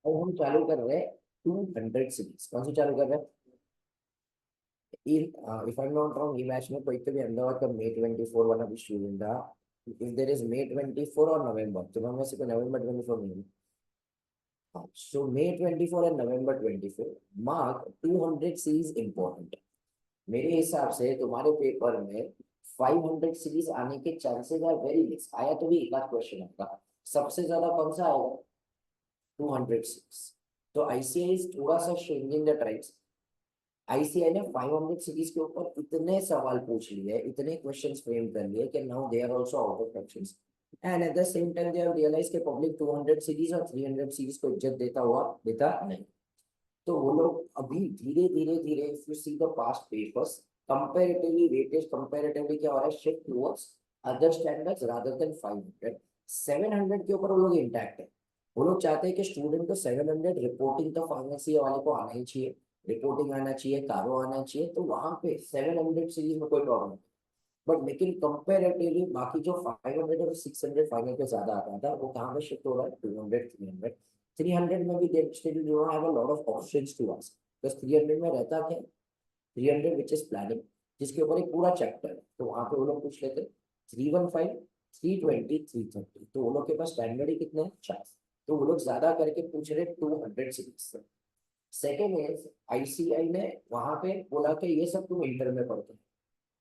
और हम चालू कर रहे हैं 200 सीरीज। कौन सी चालू कर रहे हैं? If I'm not wrong, ये मैच में कोई तो भी अहमदाबाद का May 24 वाला भी स्टूडेंट था। If there is May 24 और नवंबर, तो हम वैसे नवंबर 24 नहीं। हाँ, so May 24 and November 24 mark 200 series important। मेरे हिसाब से तुम्हारे पेपर में 500 सीरीज आने के चांसेस आर वेरी लेस। आया तो भी एक आध क्वेश्चन आपका, सबसे ज्यादा कौन सा आएगा? 200 सीरीज। तो आईसीआई थोड़ा सा चेंजिंग द ट्राइब्स। आईसीआई ने 500 सीरीज के ऊपर इतने सवाल पूछ लिए, इतने क्वेश्चंस फ्रेम कर लिए कि now they are also out of options. And at the same time they have realise कि पब्लिक 200 सीरीज और 300 सीरीज को इज्जत देता नहीं। तो वो लोग अभी धीरे धीरे धीरे, if you see the past papers, comparatively weightage comparatively क्या हो रहा है, shift towards other standards rather than 500। 700 के ऊपर वो लोग इंटैक्ट है। वो लोग चाहते हैं कि स्टूडेंट को 700 रिपोर्टिंग तो फार्मेसी वाले को आना ही चाहिए, रिपोर्टिंग आना चाहिए, कारो आना चाहिए, तो वहां पे 700 सीरीज में कोई प्रॉब्लम नहीं। बट लेकिन कंपेरेटिवली बाकी जो 500 और 600 फाइनल पे ज्यादा आता था, वो कहाँ पे शिफ्ट हो रहा है? 200, 300। 300 में भी they still do not have a lot of options to ask. बस 300 में रहता क्या? 300 विच इज प्लानिंग, जिसके ऊपर एक पूरा चैप्टर है, तो वहां पे वो लोग पूछ लेते 315, 320, 330। तो वो लोग के पास स्टैंडर्ड ही कितने हैं? 4। तो वो लोग ज्यादा करके पूछ रहे 200 सीरीज से। सेकेंड इज आईसीआई ने वहां पे बोला कि ये सब तुम इंटर में पढ़ते हो।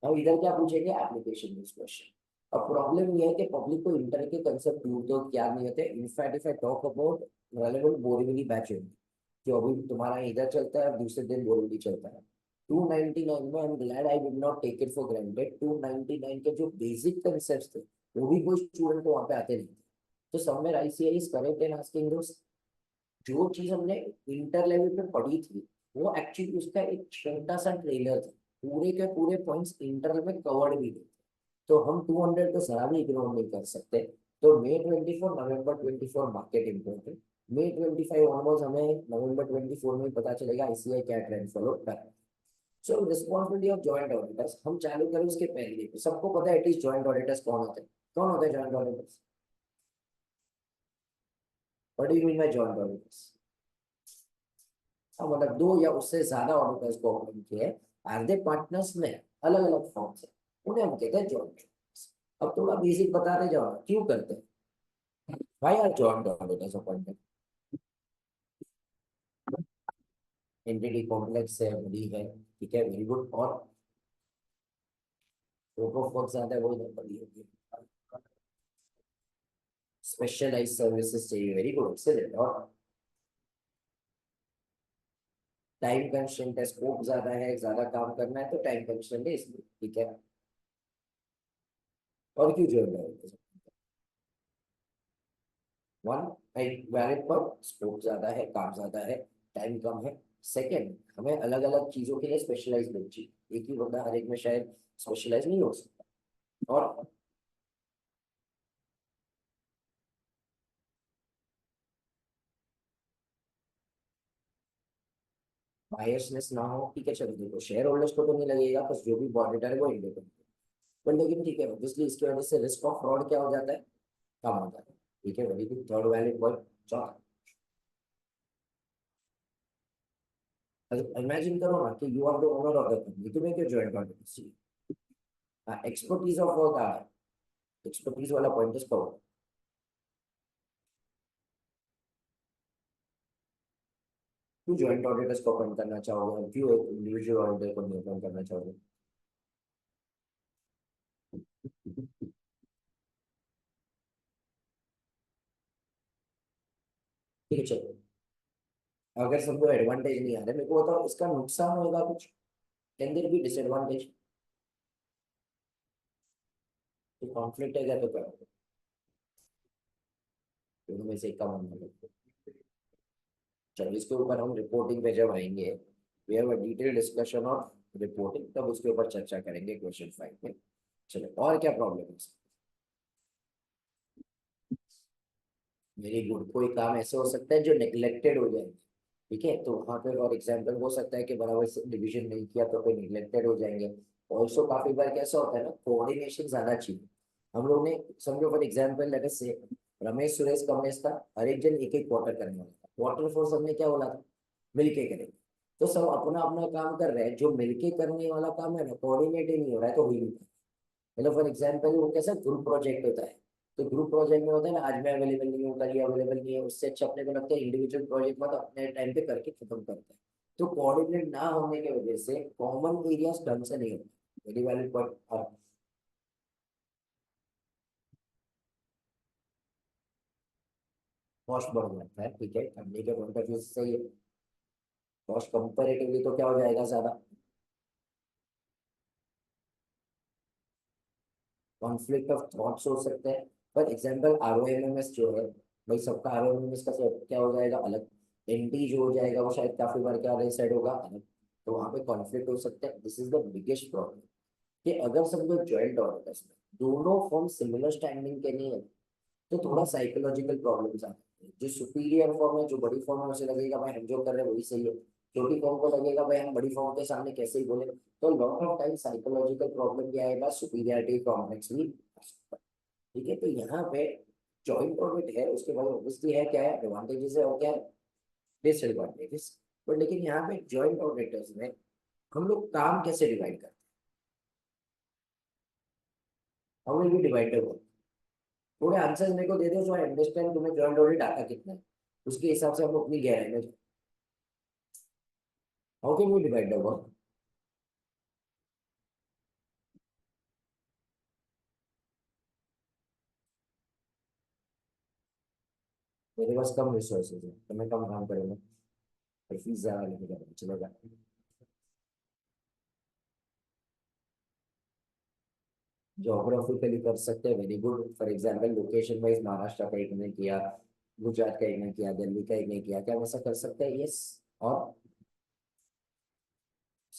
अब इधर क्या पूछेंगे? Application based question. अब प्रॉब्लम ये है कि पब्लिक को इंटर के कंसेप्ट दूर तो क्या नहीं होते। In fact if I talk about relevant Borivali batch जो अभी तुम्हारा इधर चलता है, दूसरे दिन बोरीवली चलता है। 299 में I am glad I did not take it for granted. 299 के जो बेसिक कंसेप्ट थे, वो भी कोई स्टूडेंट को वहां पे आते नहीं थे। तो somewhere ICI is correct in asking those. जो चीज हमने इंटर लेवल पे पढ़ी थी, वो एक्चुअली उसका एक छोटा सा ट्रेलर था। पूरे के पूरे पॉइंट्स इंटर में कवर्ड भी थे। तो हम 200 को जरा भी इग्नोर नहीं कर सकते। तो May 24 November 24 market important. May 25 onwards हमें November 24 में पता चलेगा आईसीआई क्या ट्रेंड फॉलो कर रहा है। सो रिस्पॉन्सिबिलिटी ऑफ जॉइंट ऑडिटर्स हम चालू करें उसके पहले, तो सबको पता है एटलीस्ट जॉइंट ऑडिटर्स कौन होते हैं? कौन होते हैं joint auditors? What do you mean by joint auditors? मतलब दो या उससे ज्यादा ऑडिटर्स को अपॉइंट किए, आर दे पार्टनर्स में अलग अलग फॉर्म से, उन्हें हम कहते हैं जॉइंट ऑडिटर्स। अब थोड़ा बेसिक बताते जाओ क्यों करते हैं, why are joint auditors appointed? Entity complex है, बड़ी है, ठीक है, वेरी गुड। और स्कोप ऑफ वर्क ज्यादा है, वो इधर बड़ी होगी। स्पेशलाइज्ड सर्विसेज चाहिए, वेरी गुड, एक्सीलेंट। और टाइम कंस्ट्रेंट है, स्कोप ज्यादा है, ज्यादा काम करना है, तो टाइम कंस्ट्रेंट है इसलिए, ठीक है। और क्यों जोड़ रहे हो? वन, वैलिड पर स्कोप ज्यादा है, काम ज्यादा है, टाइम कम है। सेकंड, हमें अलग अलग चीजों के लिए स्पेशलाइज लोग चाहिए, एक ही बंदा हर एक में शायद स्पेशलाइज नहीं हो सकता। और बायसनेस ना हो, ठीक है, चलो देखो शेयर होल्डर्स को तो नहीं लगेगा, बस जो भी ऑडिटर है वो इंडिपेंडेंट। पर लेकिन ठीक है, ऑब्वियसली इसकी वजह से रिस्क ऑफ फ्रॉड क्या हो जाता है? कम हो जाता है, ठीक है, very good. Third valid point. चौथा, इमेजिन करो ना कि you are the owner of the company, तुम्हें क्यों ज्वाइन करना चाहिए? एक्सपर्टीज ऑफ वर्क आ है, एक्सपर्टीज वाला पॉइंट इसका होगा। क्यों ज्वाइंट ऑडिटर्स को अपॉइंट करना चाहोगे, क्यों एक इंडिविजुअल ऑडिटर को नहीं अपॉइंट करना चाहोगे? ठीक है, चलो, अगर सबको एडवांटेज नहीं आ रहा, मेरे को बताओ इसका नुकसान होगा कुछ? Can there be disadvantage? तो कॉन्फ्लिक्ट है क्या, तो क्या होगा? दोनों में से एक का मानना लगता है। चलो इसके ऊपर हम रिपोर्टिंग पे जब आएंगे, we have a detail discussion of reporting, तब उसके ऊपर चर्चा करेंगे क्वेश्चन 5 में। चलो, और क्या प्रॉब्लम है? Very good. कोई काम ऐसे हो सकता है जो नेग्लेक्टेड हो जाए, ठीक है, तो वहां पे फॉर एग्जाम्पल हो सकता है कि बराबर से डिवीजन नहीं किया तो कोई निगलेक्टेड हो जाएंगे। ऑल्सो काफी बार कैसा होता है ना, कोऑर्डिनेशन ज्यादा चाहिए। हम लोग ने समझो फॉर एग्जाम्पल, अगर से रमेश सुरेश कमलेश था, हर एक जन एक एक क्वार्टर करने वाला था, क्वार्टर फोर सबने क्या बोला था, मिलके करेंगे। तो सब अपना अपना काम कर रहे हैं, जो मिलके करने वाला काम है ना, कोऑर्डिनेट ही नहीं हो रहा है, तो हो ही नहीं रहा है। मतलब फॉर एग्जाम्पल वो कैसा ग्रुप प्रोजेक्ट होता है, तो ग्रुप प्रोजेक्ट में होता है ना, आज मैं अवेलेबल नहीं हूँ, कल ये अवेलेबल नहीं है, उससे अच्छा अपने को लगता है इंडिविजुअल प्रोजेक्ट में तो अपने टाइम पे करके खत्म करता है। तो कोऑर्डिनेट ना होने की वजह से कॉमन एरियाज ढंग से नहीं होता, वेरी वैलिड पॉइंट। कॉस्ट बढ़ जाता है, ठीक है, कंपनी के पॉइंट ऑफ व्यू से सही है। कॉस्ट कंपेरेटिवली तो क्या हो जाएगा ज्यादा, कॉन्फ्लिक्ट ऑफ थॉट्स हो सकते हैं। फॉर एग्जाम्पल ROMMS जो है, भाई सबका ROMMS का क्या हो जाएगा अलग, NT जो हो जाएगा वो शायद काफी बार क्या साइड होगा अलग, तो वहां पे कॉन्फ्लिक्ट हो सकते हैं। This is the biggest problem, कि अगर सब लोग ज्वाइंट ऑडिटर्स में दोनों फॉर्म सिमिलर स्टैंडिंग के नहीं है, तो थोड़ा साइकोलॉजिकल प्रॉब्लम्स आते हैं। जो सुपीरियर फॉर्म है, जो बड़ी फॉर्म है, उसे लगेगा भाई हम जो कर रहे हैं वही सही है, छोटी फॉर्म को लगेगा भाई हम बड़ी फॉर्म के सामने कैसे ही बोले। तो lot of time psychological problem क्या आएगा, सुपीरियरिटी कॉम्प्लेक्स भी। ठीक है, तो यहाँ पे जॉइंट ऑडिट है, उसके बाद ऑब्वियसली है क्या है, एडवांटेजेस है और क्या है डिसएडवांटेजेस। पर लेकिन यहाँ पे जॉइंट ऑडिटर्स में हम लोग काम कैसे डिवाइड करते हैं, हाउ विल बी डिवाइडेड। थोड़े आंसर्स मेरे को दे दो, जो आई अंडरस्टैंड तुम्हें जॉइंट ऑडिट आता कितना है, उसके हिसाब से हम अपनी गहराई में, how can we divide the work. मेरे पास कम रिसोर्सेज है तो मैं कम काम करूंगा, और फीस ज्यादा लेके जाऊंगा, चलेगा। जोग्राफिकली कर सकते हैं, very good. For example location wise Maharashtra का एक ने किया, गुजरात का एक ने किया, दिल्ली का एक ने किया, क्या वैसा कर सकते हैं, यस। और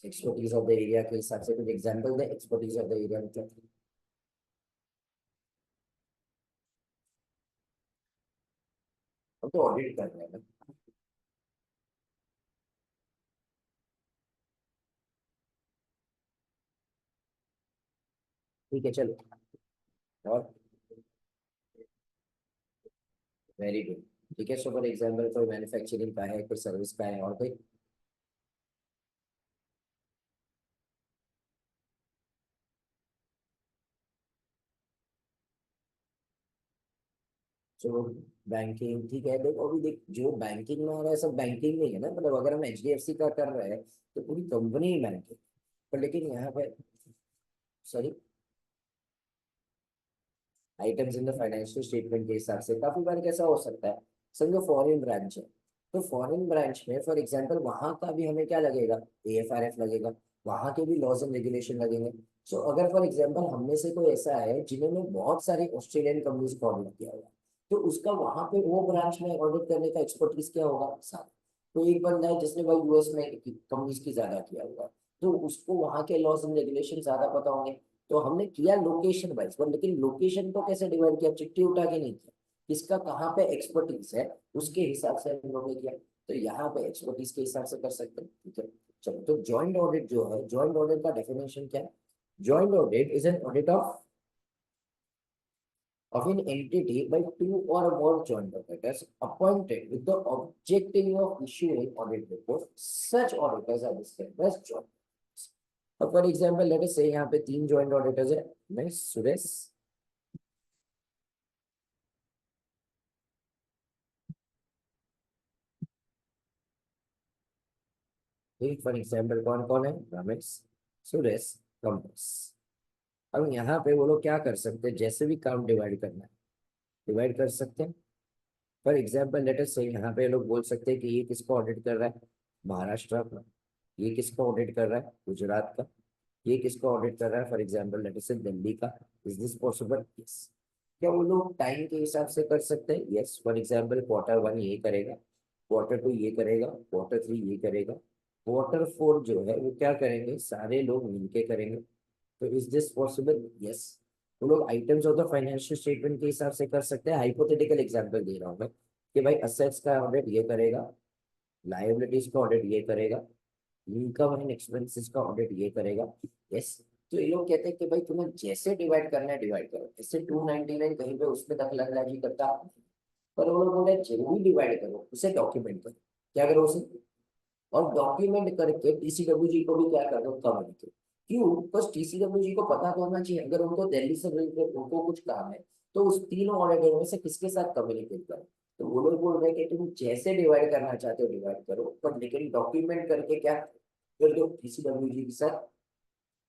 एक्सपर्टीज ऑफ द एरिया के हिसाब से कुछ example they, expertise of the area मतलब। हम तो ऑडिट कर रहे हैं ना। ठीक है चलो। और वेरी गुड। ठीक है, सो फॉर एग्जाम्पल कोई मैन्युफैक्चरिंग का है, कोई सर्विस का है, और कोई। सो बैंकिंग, ठीक है, देखो अभी देख जो बैंकिंग में हो रहा है सब बैंकिंग में ही है ना, मतलब अगर हम HDFC का कर रहे हैं तो पूरी कंपनी ही बैंकिंग। पर लेकिन यहाँ पे, sorry, items in the financial statement के हिसाब से काफी बार कैसा हो सकता है, समझो फॉरेन ब्रांच है, तो फॉरेन ब्रांच में फॉर एग्जांपल वहां का भी हमें क्या लगेगा, AFRF लगेगा, वहां के भी लॉज एंड रेगुलेशन लगेंगे। सो अगर फॉर एग्जांपल हम में से कोई ऐसा है जिन्होंने बहुत सारी ऑस्ट्रेलियन कंपनीज को ऑडिट किया हुआ है, तो उसका वहां पे वो ब्रांच में ऑडिट करने का एक्सपर्टीज क्या होगा साथ। तो एक बंदा है जिसने भाई US में कंपनीज की ज्यादा किया हुआ है, तो उसको वहां के लॉज एंड रेगुलेशन ज्यादा पता होंगे। तो हमने किया लोकेशन वाइज, पर लेकिन लोकेशन को कैसे डिवाइड किया, चिट्ठी उठा के नहीं किया, किसका कहाँ पे एक्सपर्टीज है उसके हिसाब से हम लोगों ने किया। तो यहाँ पे एक्सपर्टीज के हिसाब से कर सकते हैं, ठीक है। चलो, तो जॉइंट ऑडिट जो है, जॉइंट ऑडिट का डेफिनेशन क्या है, joint audit is an audit of an entity by two or more joint auditors appointed with the objective of issuing audit report. Such auditors are described as joint auditors. अब for example let us से यहाँ पे तीन joint auditors है, मैं सुरेश, एक for example कौन कौन है, रमेश, सुरेश, कमलेश। अब यहाँ पे वो लोग क्या कर सकते हैं, जैसे भी काम डिवाइड करना है डिवाइड कर सकते हैं। फॉर एग्जाम्पल लेट अस से यहाँ पे लोग बोल सकते हैं कि ये किसको ऑडिट कर रहा है, महाराष्ट्र का, ये किसको ऑडिट कर रहा है, गुजरात का, ये किसको ऑडिट कर रहा है, फॉर एग्जाम्पल लेट अस से दिल्ली का। Is this possible, yes. क्या वो लोग टाइम के हिसाब से कर सकते हैं, यस। फॉर एग्जाम्पल Q1 ये करेगा, Q2 ये करेगा, Q3 ये करेगा, Q4 जो है वो क्या करेंगे, सारे लोग मिलके करेंगे। तो इज दिस पॉसिबल, यस। वो लोग items of the financial statement के हिसाब से कर सकते हैं। हाइपोथेटिकल एग्जांपल दे रहा हूँ मैं, कि भाई असेट्स का ऑडिट ये करेगा, लायबिलिटीज का ऑडिट ये करेगा, इनकम एंड एक्सपेंसेस का ऑडिट ये करेगा, यस। तो ये लोग कहते हैं कि भाई तुम्हें जैसे डिवाइड करना है डिवाइड करो, इससे 299 कहीं पे उसमें दखलंदाजी करता पर वो लोग बोल रहे हैं जो भी डिवाइड करो उसे डॉक्यूमेंट करो। क्या करो उसे, और डॉक्यूमेंट करके टीसीडब्ल्यूजी को भी क्या कर दो, कम्युनिकेट। क्यों? बस टीसीडब्ल्यूजी को पता तो होना चाहिए, अगर उनको दिल्ली से रिलेटेड उनको कुछ काम है तो उस तीनों ऑर्डर में से किसके साथ कम्युनिकेट करो। तो वो लोग बोल रहे हैं कि तुम जैसे डिवाइड करना चाहते हो डिवाइड करो, पर लेकिन डॉक्यूमेंट करके क्या कर दो, टीसीडब्ल्यूजी के साथ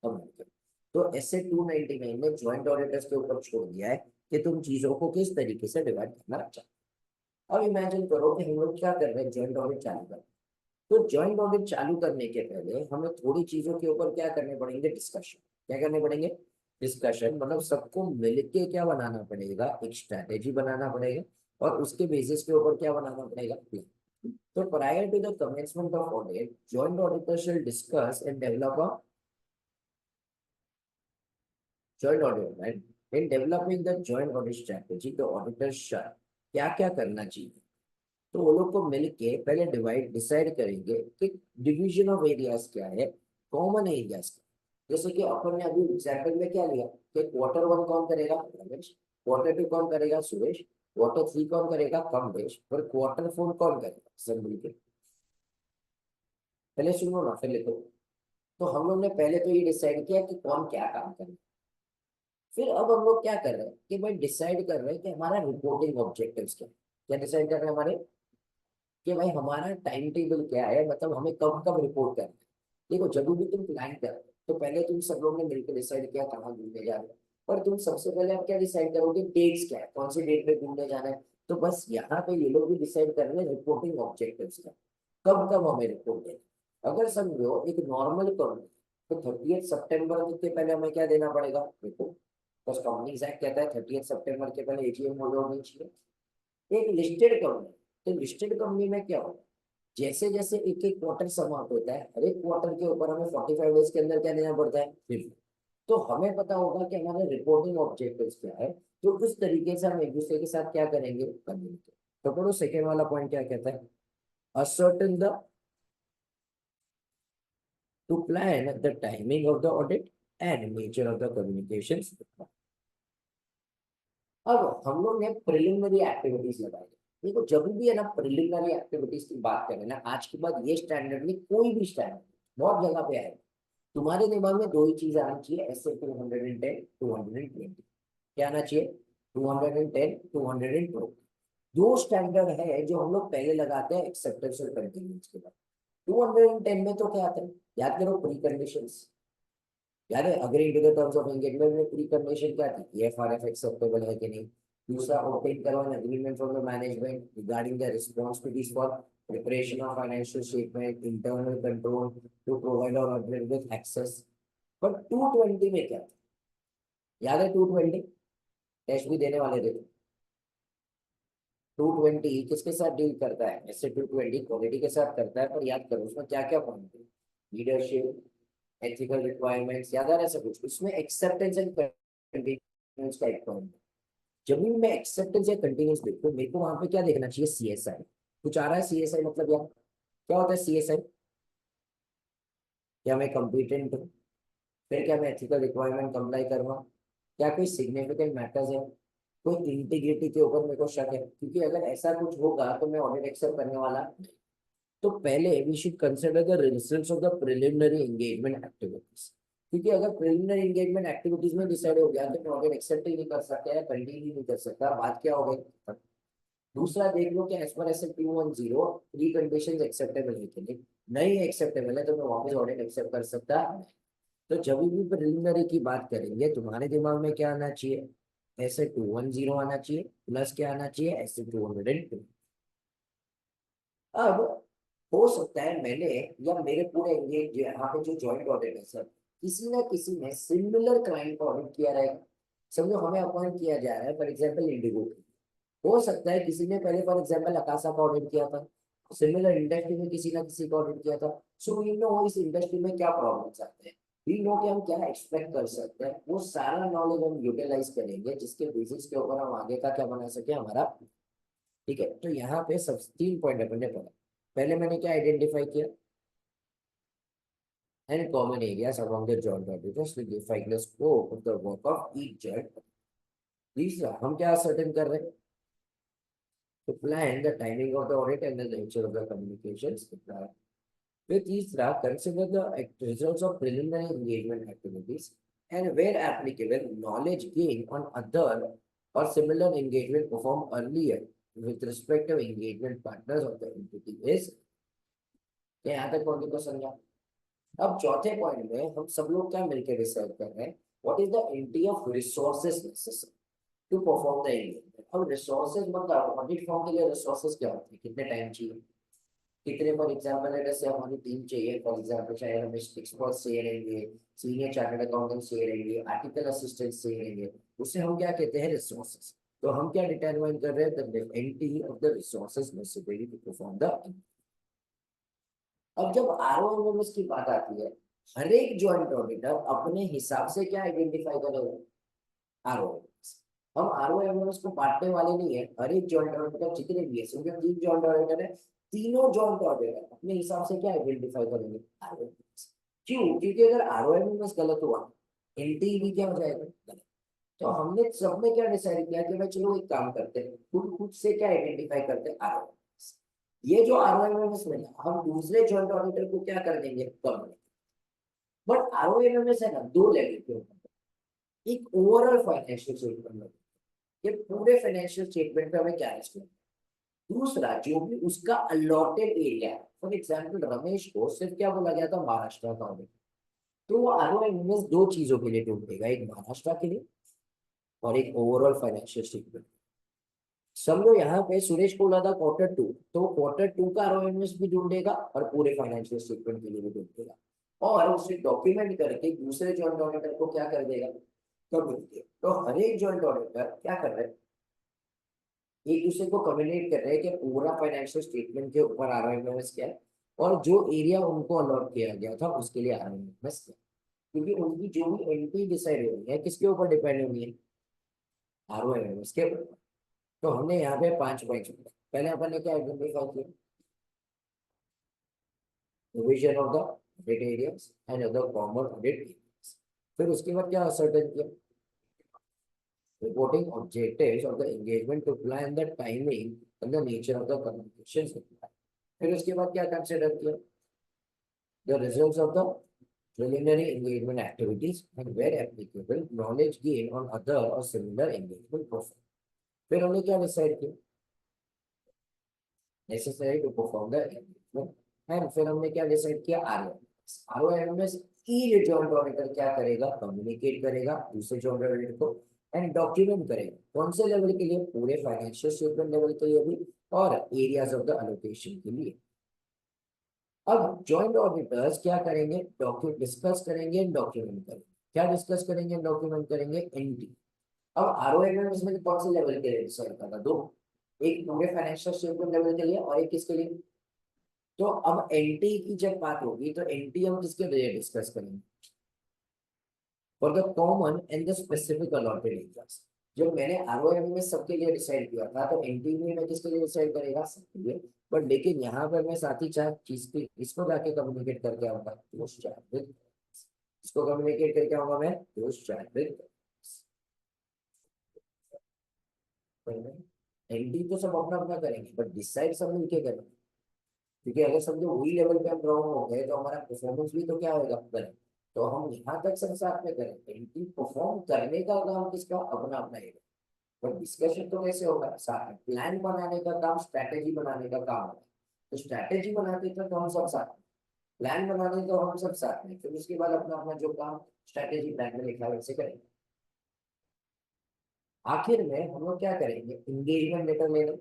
कम्युनिकेट। तो ऐसे 299 में ज्वाइंट ऑडिटर्स के ऊपर छोड़ दिया है कि तुम चीजों को किस तरीके से डिवाइड करना चाहते हो। अब इमेजिन करो कि हम लोग क्या कर रहे हैं, ज्वाइंट ऑडिट चालू कर। तो ज्वाइंट ऑडिट चालू करने के पहले हमें थोड़ी चीजों के ऊपर क्या करने पड़ेंगे, डिस्कशन। क्या करने पड़ेंगे, डिस्कशन। मतलब सबको मिलके क्या बनाना पड़ेगा, एक स्ट्रैटेजी बनाना पड़ेगा, और उसके बेसिस के ऊपर क्या बनाना पड़ेगा, प्लान। तो prior to the commencement of audit, joint auditor shall discuss and develop a joint audit, right. In developing the joint audit strategy, the auditor shall क्या क्या करना चाहिए। तो वो लोग को मिलके पहले डिसाइड करेंगे कि डिवीजन ऑफ एरियाज क्या है, कॉमन एरियाज क्या। जैसे कि अपन ने अभी एग्जाम्पल में क्या लिया कि क्वार्टर वन कौन करेगा, रमेश। क्वार्टर टू कौन करेगा, सुरेश। क्वार्टर थ्री कौन करेगा, कमलेश। और क्वार्टर फोर कौन करेगा, सब मिलके। पहले सुनो ना, फिर लिखो। तो हम लोग ने पहले तो ये डिसाइड किया कि कौन क्या काम करेगा। फिर अब हम लोग क्या कर रहे हैं कि भाई डिसाइड कर रहे हैं कि हमारा रिपोर्टिंग ऑब्जेक्टिव्स क्या है। क्या डिसाइड कर रहे हैं हमारे, कि भाई हमारा टाइम टेबल क्या है, मतलब हमें कब कब रिपोर्ट करना है। देखो जब भी तुम प्लान कर रहे हो तो पहले तुम सब लोग ने मिलकर डिसाइड किया कहाँ घूमने जा रहे हो। पर तुम सबसे पहले आप क्या डिसाइड करोगे, डेट्स क्या है, कौन सी डेट पे घूमने जाना है। तो बस यहाँ पे ये लोग भी डिसाइड कर रहे हैं रिपोर्टिंग ऑब्जेक्टिव्स का, कब कब हमें रिपोर्ट देना। अगर समझो एक नॉर्मल कंपनी, तो 30 सितंबर के पहले हमें क्या देना पड़ेगा, रिपोर्ट। बस कंपनीज एक्ट कहता है 30 सितंबर के पहले एजीएम होनी चाहिए। एक लिस्टेड कंपनी, तो लिस्टेड कंपनी में क्या होगा, जैसे जैसे एक एक क्वार्टर समाप्त होता है, हर एक क्वार्टर के ऊपर हमें 45 डेज के अंदर क्या देना पड़ता है, रिव्यू। तो हमें पता होगा कि हमारे रिपोर्टिंग ऑब्जेक्टिव्स क्या है। तो उस तरीके से हम एक दूसरे के साथ क्या करेंगे, कम्युनिकेट। तो पढ़ो सेकेंड वाला पॉइंट क्या कहता है, ascertain the to plan the timing of the audit and nature of the communications। अब हम लोग ने प्रिलिमिनरी एक्टिविटीज लगाई। देखो जब भी है ना प्रिलिमिनरी एक्टिविटीज की बात करें ना, आज के बाद ये स्टैंडर्ड में कोई भी स्टैंडर्ड बहुत जगह पे आएगा। तुम्हारे दिमाग में दो ही चीज आनी चाहिए, ऐसे 210 220। क्या आना चाहिए, 210 220। दो स्टैंडर्ड है जो हम लोग पहले लगाते हैं एक्सेप्टेंस और कंटिन्यूस के बाद। 210 में तो क्या आता है, याद करो प्री कंडीशंस। याद है agreeing to the terms of engagement में प्री कंडीशन क्या थी, एफआरएफ एक्सेप्टेबल है कि नहीं। दूसरा, ऑब्टेन करो an agreement from the management regarding the responsibilities for preparation of financial statement, internal control to provide or operate with access। पर 220 में क्या था, याद है 220, टेस्ट भी देने वाले थे। 220 किसके साथ डील करता है, ऐसे 220 क्वालिटी के साथ करता है, पर याद करो उसमें क्या क्या पॉइंट है, लीडरशिप, एथिकल रिक्वायरमेंट्स, याद आ रहा है सब कुछ। उसमें एक्सेप्टेंस एंड कंटिन्यूस का एक पॉइंट है। जब भी मैं एक्सेप्टेंस या कंटिन्यूस देखूं, मेरे को वहां पे क्या देखना चाहिए, सीएसआई। कुछ आ रहा है सीएसआई मतलब यार, क्या होता है सीएसआई, क्या मैं कंपिटेंट हूँ, फिर क्या मैं एथिकल रिक्वायरमेंट कंप्लाई करूँगा, क्या कोई सिग्निफिकेंट मैटर्स है, कोई इंटीग्रिटी के ऊपर मेरे को शक है, क्योंकि अगर ऐसा कुछ होगा तो मैं ऑडिट एक्सेप्ट करने वाला नहीं। तो पहले we should consider the results of the preliminary engagement activities. क्योंकि अगर प्रिलिमिनरी एंगेजमेंट एक्टिविटीज में डिसाइड हो गया तो मैं ऑडिट एक्सेप्ट ही नहीं कर सकता या कंटिन्यू नहीं कर सकता, बात क्या हो गई। दूसरा देख लो कि as per S 210 pre condition acceptable है कि नहीं, नहीं एक्सेप्टेबल है तो मैं वापस ऑडिट एक्सेप्ट कर सकता नहीं। तो जब भी प्रिलिमिनरी की बात करेंगे तुम्हारे दिमाग में क्या आना चाहिए, ऐसे 210 आना चाहिए, प्लस क्या आना चाहिए, ऐसे 202। अब हो सकता है मैंने या मेरे पूरे एंगेज यहाँ पे जो जॉइंट ऑडिट है सर, किसी ना किसी ने सिमिलर क्लाइंट को ऑडिट किया रहेगा। समझो हमें अपॉइंट किया जा रहा है फॉर एग्जाम्पल इंडिगो। हो सकता है किसी ने पहले फॉर एग्जाम्पल अकाशा का ऑडिट किया था, सिमिलर इंडस्ट्री में किसी ना किसी का ऑडिट किया था। सो वी नो इस इंडस्ट्री में क्या प्रॉब्लम्स आते हैं, वी नो कि हम क्या एक्सपेक्ट कर सकते हैं। वो सारा नॉलेज हम यूटिलाइज करेंगे जिसके बेसिस के ऊपर हम आगे का क्या बना सके हमारा। ठीक है, तो यहाँ पे सब 3 पॉइंट अपन ने पढ़ा। पहले मैंने क्या आइडेंटिफाई किया, and common areas among the joint auditors to define the scope of the work of each joint. तीसरा हम क्या सर्टेन कर रहे हैं, to plan the timing of the audit and the nature of the communications. With तीसरा, consider the results of preliminary engagement activities and where applicable, knowledge gained on other or similar engagement performed earlier with respect to engagement partners of the entity is। यहाँ तक point को समझा। अब चौथे point में हम सब लोग क्या मिलकर डिसाइड कर रहे हैं, what is the entity of resources necessary to perform the engagement. अब रिसोर्सेज मतलब ऑडिट फॉर्म के लिए रिसोर्सेज क्या होते हैं, कितने टाइम चाहिए, कितने, फॉर एग्जांपल लेट अस से हमारी टीम चाहिए, फॉर एग्जांपल चाहे हमें एक्सपर्ट चाहिए रहेंगे, सीनियर चार्टर्ड अकाउंटेंट चाहिए रहेंगे, आर्टिकल असिस्टेंट चाहिए रहेंगे, उसे हम क्या कहते हैं, रिसोर्सेज। तो हम क्या डिटरमाइन कर रहे हैं, the entity of the resources necessary to perform the. अब जब आरओएमएस की बात आती है, हर एक जॉइंट ऑडिटर अपने हिसाब से क्या आइडेंटिफाई करेगा, आरओएमएस। हम आरओएमएस को बांटने वाले नहीं है, हर एक जॉइंट ऑडिटर जितने भी है, समझो 3 जॉइंट ऑडिटर है, तीनों जॉइंट ऑडिटर अपने हिसाब से क्या आइडेंटिफाई करेंगे, आरओएमएस। क्यों? क्योंकि अगर आरओएमएस गलत हुआ, एनटी भी क्या हो जाएगा, गलत। तो हमने सबने क्या डिसाइड किया कि भाई चलो एक काम करते हैं, खुद खुद से क्या आइडेंटिफाई करते हैं, आरओएमएस। ये जो आरओएमएस में हम दूसरे जॉइंट ऑडिटर को क्या कर देंगे, कम। बट आरओएमएस है ना, 2 लेवल के ऊपर। एक ओवरऑल फाइनेंशियल स्टेटमेंट, ये पूरे फाइनेंशियल स्टेटमेंट पे हमें क्या लिस्ट है। दूसरा, जो भी उसका अलॉटेड एरिया है, फॉर एग्जांपल रमेश को सिर्फ क्या बोला गया था, महाराष्ट्र का ऑडिट, तो वो आरओएमएस 2 चीजों के लिए ढूंढेगा, एक महाराष्ट्र के लिए और एक ओवरऑल फाइनेंशियल स्टेटमेंट। समझो यहाँ पे सुरेश को बोला था Q2, तो Q2 का आरओएमएस भी ढूंढेगा और पूरे फाइनेंशियल स्टेटमेंट के लिए भी ढूंढेगा, और उसे डॉक्यूमेंट करके दूसरे जॉइंट ऑडिटर को क्या कर देगा, कम्युनिकेट। तो हर एक जॉइंट ऑडिटर क्या कर रहे हैं, एक दूसरे को कम्युनिकेट कर रहे हैं कि पूरा फाइनेंशियल स्टेटमेंट के ऊपर आरओएमएस क्या है, और जो एरिया उनको अलॉट किया गया था उसके लिए आरओएमएस क्या है। क्योंकि उनकी जो भी एंट्री डिसाइड हो रही है किसके ऊपर डिपेंड होगी है, आरओएमएस के ऊपर। तो हमने यहाँ पे 5 पॉइंट, पहले अपन ने क्या आइडेंटिफाई किया, division of the audit areas and other common audit areas. फिर उसके बाद क्या असर्टेन किया, reporting objectives of the engagement to plan the timing and the nature of the communications required। फिर उसके बाद क्या कंसिडर किया, the results of the preliminary engagement activities and where applicable knowledge gained on other or similar engagement performed। फिर हमने क्या decide किया, necessary to perform the engagement, and फिर हमने क्या डिसाइड किया, आरओएमएस। आरओएमएस की जॉइंट ऑडिटर क्या करेगा, कम्युनिकेट करेगा दूसरे जॉइंट ऑडिटर को एंड डॉक्यूमेंट करेगा, कौन से लेवल के लिए, पूरे फाइनेंशियल स्टेटमेंट लेवल के लिए भी और एरियाज ऑफ द एलोकेशन के लिए। अब जॉइंट ऑडिटर्स क्या करेंगे, डॉक्यूमेंट डिस्कस करेंगे, डॉक्यूमेंट करेंगे। क्या डिस्कस करेंगे, डॉक्यूमेंट करेंगे, एनटी। अब आरओएमएस में कौन से लेवल के लिए डिसाइड करना, 2, एक पूरे फाइनेंशियल स्टेटमेंट लेवल के लिए और एक किसके लिए। तो अब एनटी की जब बात होगी तो एनटी हम किसके लिए डिस्कस करेंगे, for the common and the specific allotted areas. जब मैंने आरओएम में सबके लिए डिसाइड किया था तो एनटी में मैं किसके लिए डिसाइड करेगा, सबके लिए। बट लेकिन यहाँ पर मैं साथ ही चार चीज की इसको जाके कम्युनिकेट करके आऊंगा, दोस्त चार्विक। इसको कम्युनिकेट करके आऊंगा मैं, दोस्त चार्विक। एनटी तो सब अपना अपना करेंगे बट डिसाइड सब मिलके करेंगे, क्योंकि अगर समझो वही लेवल पे हम रॉन्ग हो गए तो हमारा परफॉर्मेंस भी तो क्या होगा, गलत। तो हम यहाँ तक सब साथ में करेंगे, इनकी परफॉर्म करने का काम किसका, अपना अपना है। पर डिस्कशन तो कैसे होगा, साथ में प्लान बनाने का काम, स्ट्रैटेजी बनाने का काम होगा। तो स्ट्रैटेजी बनाते थे तो हम सब साथ में, प्लान बनाने तो हम सब साथ में, फिर उसके बाद अपना अपना जो काम स्ट्रैटेजी प्लान में लिखा है वैसे करेंगे। आखिर में हम लोग क्या करेंगे, एंगेजमेंट लेटर लेंगे।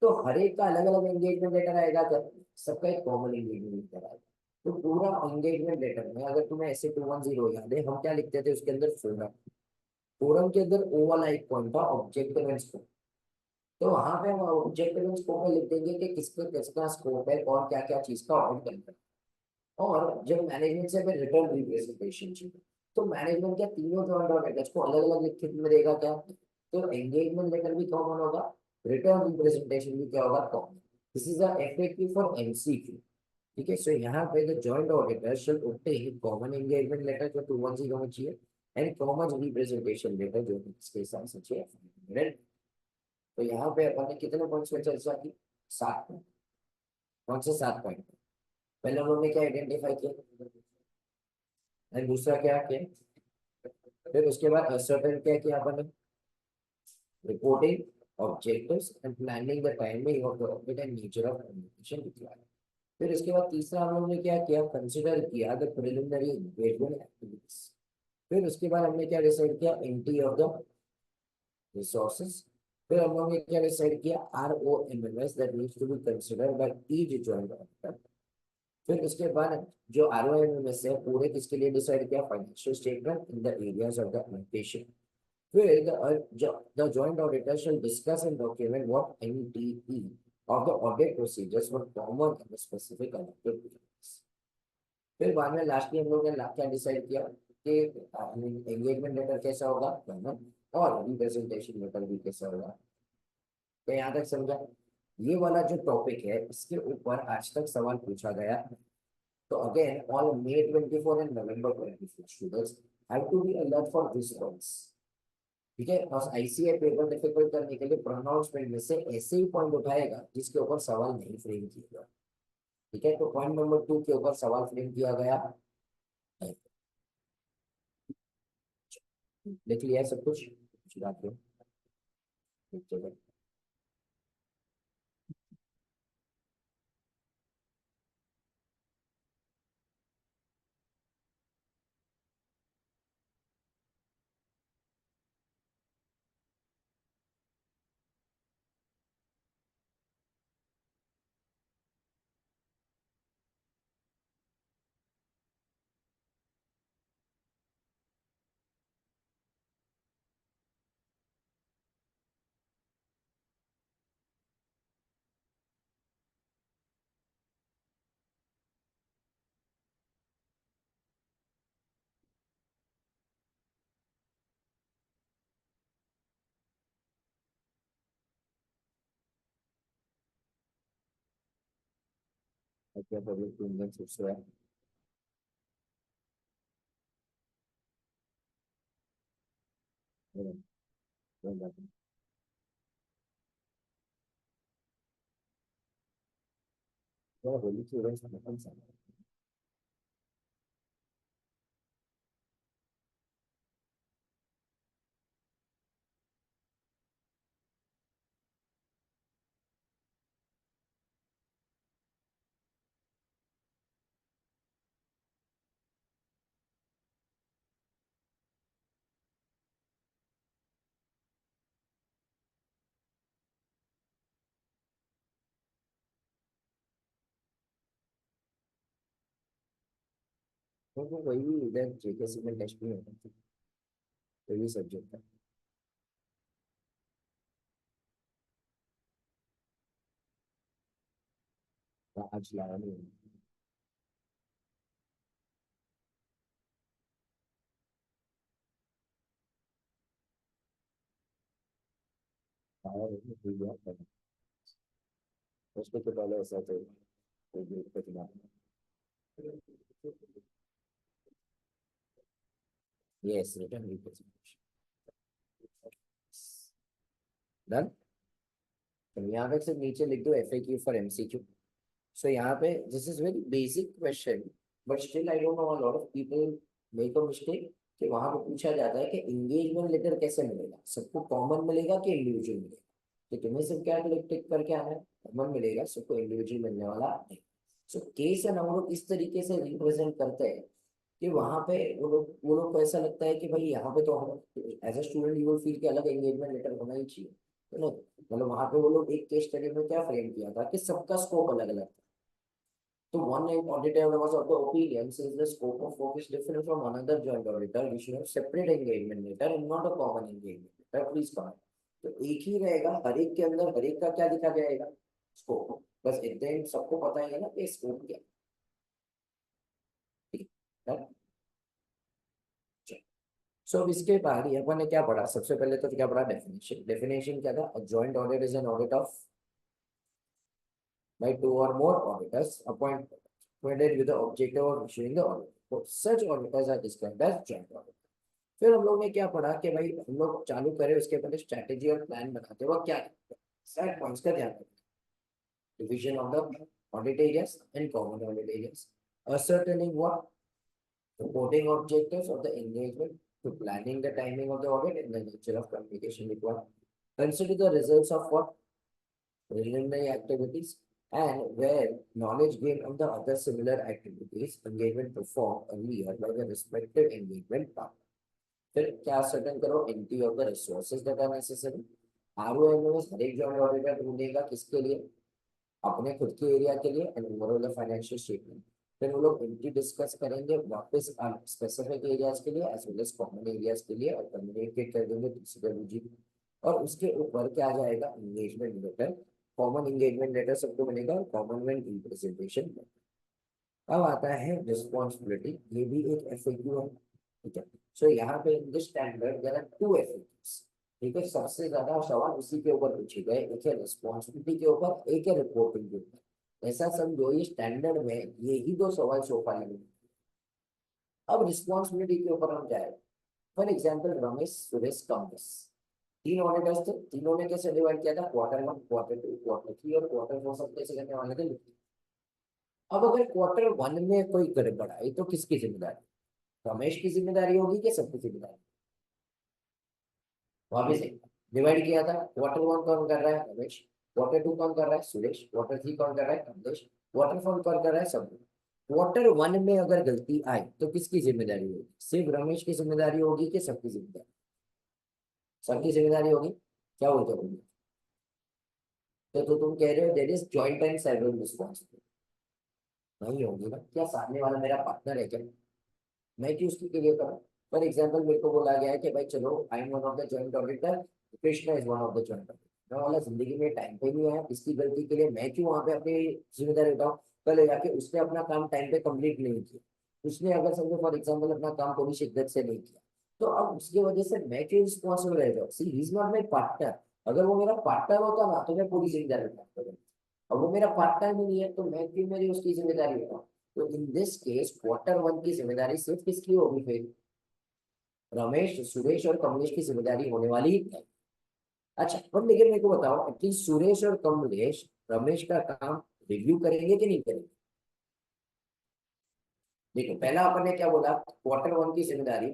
तो हर एक का अलग अलग एंगेजमेंट लेटर आएगा, कर सबका एक कॉमन एंगेजमेंट लेटर आएगा। तो पूरा एंगेजमेंट लेटर में अगर तुम्हें ऐसे 210 याद है, हम क्या लिखते थे उसके अंदर, फोरम। फोरम के अंदर ओ वाला एक पॉइंट था, ऑब्जेक्टिव एंड स्कोप। तो वहां पे हम ऑब्जेक्टिव एंड स्कोप में लिख देंगे कि किसका किसका स्कोप है और क्या क्या चीज का ऑडिट करना है। और जब मैनेजमेंट से हमें रिटर्न रिप्रेजेंटेशन चाहिए, तो मैनेजमेंट क्या तीनों जॉइंट ऑडिटर्स को अलग अलग लिख के में देगा क्या, तो एंगेजमेंट लेटर भी कॉमन होगा, रिटर्न रिप्रेजेंटेशन भी क्या होगा, common. This is a FAQ for MCQ. ठीक है, सो यहाँ पे the joint auditor should obtain common engagement letter जो 210 में चाहिए एंड कॉमन रिप्रेजेंटेशन लेटर जो इसके हिसाब से चाहिए। तो यहाँ पे अपन ने कितने पॉइंट्स पे चर्चा की? 7 पॉइंट। कौन से 7 पॉइंट? पहले हम लोग ने क्या आइडेंटिफाई किया, और दूसरा क्या किया, फिर उसके बाद असर्टेन क्या किया अपन ने, reporting objectives and planning the timing of the orbit and nature of communication required. फिर इसके बाद तीसरा हम लोग ने क्या किया, कंसिडर किया द प्रिलिमिनरी इंगेजमेंट एक्टिविटीज। फिर उसके बाद हमने क्या डिसाइड किया, एंट्री ऑफ द रिसोर्सेज। फिर हम लोग ने क्या डिसाइड किया, ROMMS that needs to be considered by each joint auditor. फिर उसके बाद जो ROMMS है पूरे किसके लिए डिसाइड किया, financial statement in the areas of the allocation. Where the joint auditor shall discuss and document what NTE of the audit procedures were common in the specific audited business. फिर बाद में lastly हम लोग ने क्या decide किया कि engagement letter कैसा होगा कॉमन, और रिप्रेजेंटेशन लेटर भी कैसा होगा। तो यहाँ तक समझा? ये वाला जो टॉपिक है इसके ऊपर आज तक सवाल पूछा गया। तो again on May 24 and November 24 students have to be alert for this points। ठीक है, और ICAI पेपर डिफिकल्ट करने के लिए प्रोनाउंसमेंट में से ऐसे ही पॉइंट उठाएगा जिसके ऊपर सवाल नहीं फ्रेम किया गया। ठीक है, तो पॉइंट नंबर 2 के ऊपर सवाल फ्रेम किया गया है। लिख लिया है सब कुछ बात है? चलो, क्या पब्लिक इंडियन सबसे है? कोई बात नहीं। थोड़ा बोली स्टूडेंट्स कौन सा? तो वही इधर JKC में टेस्ट भी होता है, वही सब्जेक्ट है। आज लाया नहीं आया, नहीं दिया उसको तो पहले ऐसा तो कुछ ना। Yes, written representation done. तो यहाँ पे सिर्फ नीचे लिख दो FAQ फॉर MCQ। सो यहाँ पे this is very basic question, but still I don't know a lot of people make a mistake कि वहां पे पूछा जाता है कि एंगेजमेंट लेटर कैसे मिलेगा, सबको कॉमन मिलेगा कि इंडिविजुअल मिलेगा। तो तुम्हें सिर्फ क्या टिक करके आना है, कॉमन मिलेगा, सबको इंडिविजुअल मिलने वाला नहीं। सो केस एंड हम लोग इस तरीके से रिप्रेजेंट करते हैं कि वहां पे वो लोग को ऐसा लगता है कि भाई यहाँ पे तो हम as a student you will feel कि अलग एंगेजमेंट लेटर होना ही चाहिए। तो नहीं, मतलब वहां पे वो लोग एक केस स्टडी में क्या फ्रेम किया था कि सबका स्कोप अलग अलग था। तो one auditor was of the opinion since the scope of work is different from another joint auditor, we should have separate engagement letter and not a common engagement letter, please comment। तो एक ही रहेगा हर एक के अंदर, हर एक का क्या लिखा जाएगा, स्कोप। बस इतने ही सबको पता ही है ना कि स्कोप क्या है। सो अब इसके बाद ये अपन ने क्या पढ़ा, सबसे पहले तो क्या पढ़ा, डेफिनेशन। डेफिनेशन क्या था, joint audit is an audit of by two or more auditors appointed with the objective of issuing the audit. So such auditors are described as joint audit। फिर हम लोग ने क्या पढ़ा कि भाई हम लोग चालू करें, उसके पहले स्ट्रैटेजी और प्लान बनाते वक्त क्या सेट पॉइंट्स का ध्यान रखें। Division of the audit areas and common audit areas, ascertaining what reporting objectives of the engagement, to planning the timing of the audit and the nature of communication required. Consider the results of what preliminary activities and where knowledge gained on the other similar activities engagement performed earlier by the respective engagement partner. फिर क्या certain करो, entry of the resources that are necessary. ROMS हर एक joint auditor ढूंढेगा किसके लिए, अपने खुद के एरिया के लिए एंड ओवरऑल फाइनेंशियल स्टेटमेंट। फिर वो लोग एंट्री डिस्कस करेंगे वापस स्पेसिफिक एरियाज के लिए as well as common areas के लिए और कम्युनिकेट कर देंगे प्रिंसिपल। और उसके ऊपर क्या आ जाएगा, engagement letter. Common engagement letter सबको बनेगा और कॉमन मैन रिप्रेजेंटेशन। अब आता है रिस्पॉन्सिबिलिटी, ये भी एक एफएक्यू है, ठीक है। सो यहाँ पे in this standard there are two FAQs, ठीक है। सबसे ज्यादा सवाल उसी के ऊपर पूछे गए, एक है रिस्पॉन्सिबिलिटी के ऊपर, एक है रिपोर्टिंग के ऊपर। ऐसा समझो ये स्टैंडर्ड में ये ही दो सवाल सोफा लगे। अब रिस्पॉन्सिबिलिटी के ऊपर हम जाए, फॉर एग्जाम्पल रमेश सुरेश कमलेश, तीन ऑडिटर्स थे, तीनों ने कैसे डिवाइड किया था, quarter one, quarter two, quarter three और क्वार्टर फोर सब कैसे करने वाले थे। अब अगर क्वार्टर वन में कोई गड़बड़ आई तो किसकी जिम्मेदारी, रमेश की जिम्मेदारी होगी कि सबकी जिम्मेदारी। वापिस डिवाइड किया था, क्वार्टर वन कौन कर रहा है, रमेश। क्वार्टर टू कौन कर रहा है, सुरेश। क्वार्टर थ्री कौन कर रहा है, कमलेश। क्वार्टर फोर कौन कर रहा है, सब। क्वार्टर वन में अगर गलती आई तो किसकी जिम्मेदारी होगी, सिर्फ रमेश की जिम्मेदारी होगी कि सबकी जिम्मेदारी, सबकी जिम्मेदारी होगी। क्या बोलते हो, तो तुम कह रहे हो there is joint and several responsibility. नहीं होगी ना, क्या सामने वाला मेरा पार्टनर है क्या, मैं क्यों उसकी क्लियर करूँ। फॉर एग्जाम्पल मेरे को बोला गया है कि भाई चलो I am one of the joint auditor, Krishna is one of the joint auditor. मैं वाला जिंदगी में टाइम पे नहीं आया, इसकी गलती के लिए मैं क्यों वहां पे अपनी जिम्मेदारी उठाऊं। कल जाके उसने अपना काम टाइम पे कंप्लीट नहीं किया, उसने अगर समझो फॉर एग्जाम्पल अपना काम पूरी शिद्दत से नहीं किया, तो अब उसकी वजह से मैं क्यों रिस्पॉन्सिबल रह जाऊँ। See he is not my partner, अगर वो मेरा पार्टनर होता ना तो मैं पूरी जिम्मेदारी उठाता। अब वो मेरा पार्टनर नहीं है तो मैं क्यों मेरी उसकी जिम्मेदारी उठाऊं। तो in this case quarter one की जिम्मेदारी सिर्फ किसकी होगी, फिर रमेश सुरेश और कमलेश की जिम्मेदारी होने वाली है। अच्छा पर लेकिन मेरे को बताओ एटलीस्ट सुरेश और कमलेश रमेश का काम रिव्यू करेंगे कि नहीं करेंगे। देखो पहला अपन ने क्या बोला, क्वार्टर वन की जिम्मेदारी,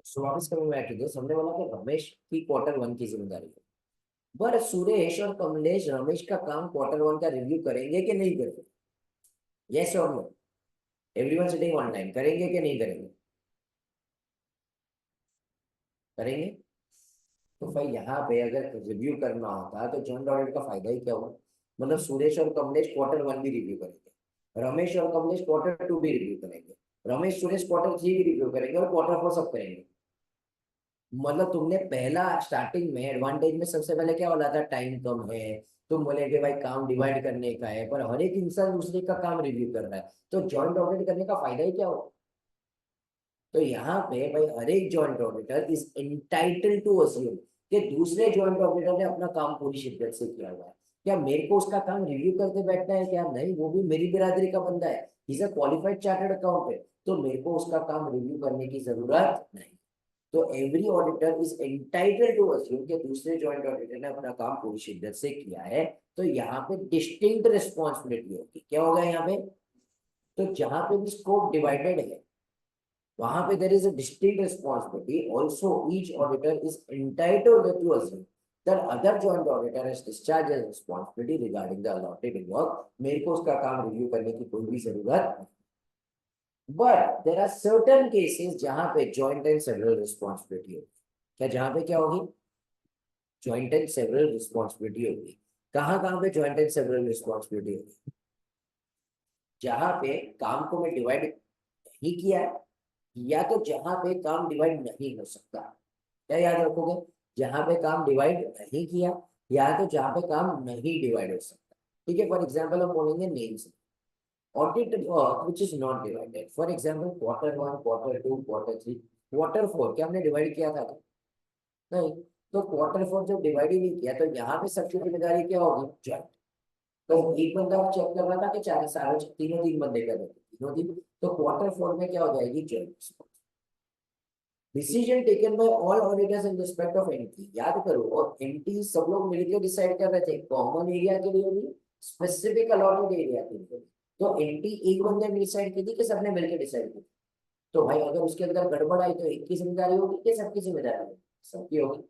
सो वापस कमिंग बैक टू दिस, हमने बोला कि रमेश की क्वार्टर वन की जिम्मेदारी है, पर सुरेश और कमलेश रमेश का काम क्वार्टर वन का रिव्यू करेंगे कि नहीं करेंगे, यस और no, everyone sitting on time, करेंगे कि नहीं करेंगे, करेंगे। तो भाई यहाँ पे अगर रिव्यू करना होता तो जॉइंट ऑडिट का फायदा ही क्या हुआ। मतलब सुरेश और कमलेश क्वार्टर वन भी रिव्यू करेंगे, रमेश और कमलेश क्वार्टर टू भी रिव्यू करेंगे, रमेश सुरेश क्वार्टर थ्री भी रिव्यू करेंगे और क्वार्टर फोर सब करेंगे। मतलब तुमने पहला स्टार्टिंग में एडवांटेज में सबसे पहले क्या बोला था, टाइम कम है, तुम बोले कि भाई काम डिवाइड करने का है, पर हर एक इंसान दूसरे का काम रिव्यू कर रहा है, तो जॉइंट ऑडिट करने का फायदा ही क्या हो। तो यहाँ पे भाई हर एक joint auditor is entitled to assume कि दूसरे जॉइंट ऑडिटर ने अपना काम पूरी शिद्दत से किया हुआ है। क्या मेरे को उसका काम रिव्यू करते बैठना है क्या, नहीं, वो भी मेरी बिरादरी का बंदा है, is a qualified chartered accountant, तो मेरे को उसका काम रिव्यू करने की जरूरत नहीं। तो every auditor is entitled to assume कि दूसरे जॉइंट ऑडिटर ने अपना काम पूरी शिद्दत से किया है। तो यहाँ पे डिस्टिंक्ट रिस्पॉन्सिबिलिटी होगी, क्या होगा यहाँ पे, तो जहां पे भी स्कोप डिवाइडेड है वहां पे there is a distinct responsibility. Also, each auditor is entitled to assume that other joint auditor has discharged his responsibility regarding the allotted work. मेरे को उसका काम रिव्यू करने की कोई भी जरूरत नहीं। But there are certain cases जहां पे joint and several responsibility होगी। क्या जहां पे क्या होगी, joint and several responsibility होगी। कहाँ पे joint and several responsibility होगी, जहां पे काम को मैं डिवाइड नहीं किया है या तो जहां पे काम डिवाइड नहीं हो सकता, क्या याद रखोगे, जहां पे काम डिवाइड नहीं किया, या तो जहां पे काम नहीं डिवाइड हो सकता। ठीक है, फॉर एग्जाम्पल हम बोलेंगे names, audit work which is not divided, for example Q1, Q2, Q3, Q4 क्या हमने डिवाइड किया था? नहीं। तो Q4 जब डिवाइड ही नहीं किया तो यहाँ पे सबकी जिम्मेदारी क्या होगी? जॉइंट। तो एक बंदा चेक कर रहा था कि चार सारे तीनों तीन बंदे कर रहे थे, तीनों तीन, तो Q4 में क्या हो जाएगी? Joint. Decision taken by all auditors in respect of anti, याद करो, और एंटी सब लोग मिलकर डिसाइड कर रहे थे, कॉमन एरिया के लिए भी, स्पेसिफिक अलॉटेड एरिया के लिए। तो एंटी एक बंदे ने डिसाइड की थी कि सबने मिलकर डिसाइड की। तो भाई अगर उसके अंदर गड़बड़ आई तो एक की जिम्मेदारी होगी कि सबकी जिम्मेदारी होगी? सबकी होगी।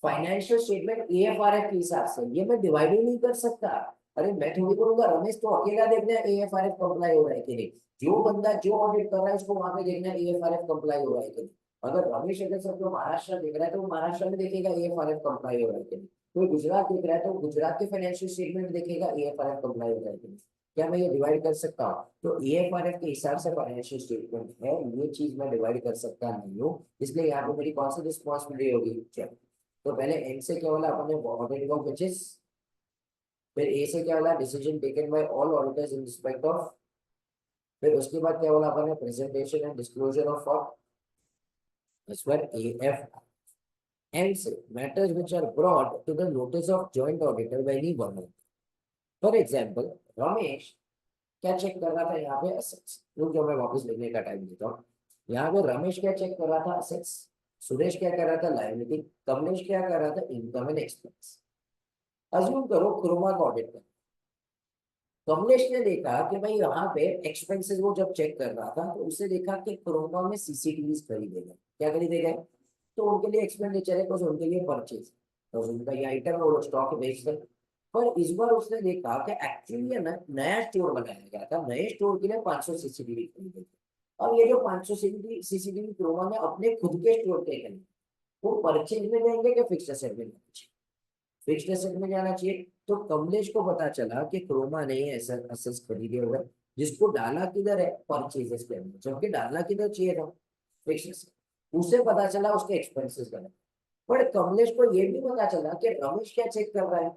फाइनेंशियल स्टेटमेंट एएफआरएफ के हिसाब से ये मैं डिवाइड ही नहीं कर सकता। अरे मैं थोड़ी करूंगा, रमेश तो अकेला देखना है एएफआरएफ कंप्लाई हो रहा है कि नहीं, जो बंदा जो ऑडिट कर रहा है उसको वहां पे देखना है एएफआरएफ कंप्लाई हो रहा है कि नहीं। अगर रमेश अगर सबको महाराष्ट्र देख रहा है तो वो महाराष्ट्र में देखेगा एएफआरएफ कंप्लाई हो रहा है कि नहीं, कोई गुजरात देख रहा है तो गुजरात के फाइनेंशियल स्टेटमेंट देखेगा एएफआरएफ कंप्लाई हो रहा है कि नहीं। क्या मैं ये डिवाइड कर सकता हूँ? तो एएफआरएफ के हिसाब से फाइनेंशियल स्टेटमेंट है, ये चीज मैं डिवाइड कर सकता नहीं हूँ, इसलिए यहाँ पे मेरी कौन सी रिस्पॉन्सिबिलिटी होगी? चेक। तो पहले एन से क्या बोला अपने ऑडिट ऑफ विचेस, फिर ए से क्या बोला decision taken by all auditors in respect of, फिर उसके बाद क्या बोला अपने presentation and disclosure of for, as well AF, and say matters which are brought to the notice of joint auditor by any one of them. For example, Ramesh क्या check कर रहा था यहाँ पे? असेट्स। रुक जो मैं वापस लिखने का टाइम देता हूँ। यहाँ पे रमेश क्या चेक कर रहा था? असेट्स। सुरेश क्या कर रहा था? लायबिलिटी। कमलेश क्या कर रहा था? Income and expense. अज्यूम करो क्रोमा का ऑडिट कर, कमलेश ने देखा कि भाई यहाँ पे एक्सपेंसेस वो जब चेक कर रहा था तो उसने देखा कि क्रोमा में सीसीटीवी खरीदे गए। क्या खरीदे गए? तो उनके लिए एक्सपेंडिचर है, कुछ उनके लिए परचेज, तो उनका ये आइटम है वो स्टॉक बेच दे। पर इस बार उसने देखा कि एक्चुअली ना नया स्टोर बनाया गया था, नए स्टोर के लिए 500 सीसीटीवी खरीदे थे। अब ये जो 500 सीसीटीवी क्रोमा ने अपने खुद के स्टोर के लिए, वो परचेज में जाएंगे कि फिक्स्ड एसेट में जाना चाहिए? फिक्स्ड एसेट में जाना चाहिए। तो कमलेश को पता चला कि क्रोमा ने ऐसा असेट्स खरीदे हुए, जिसको डाला किधर है? परचेजेस के अंदर, जबकि डालना किधर चाहिए था? Fixed asset. उसे पता चला उसके एक्सपेंसेस गलत। पर कमलेश को ये भी पता चला कि रमेश क्या चेक कर रहा है?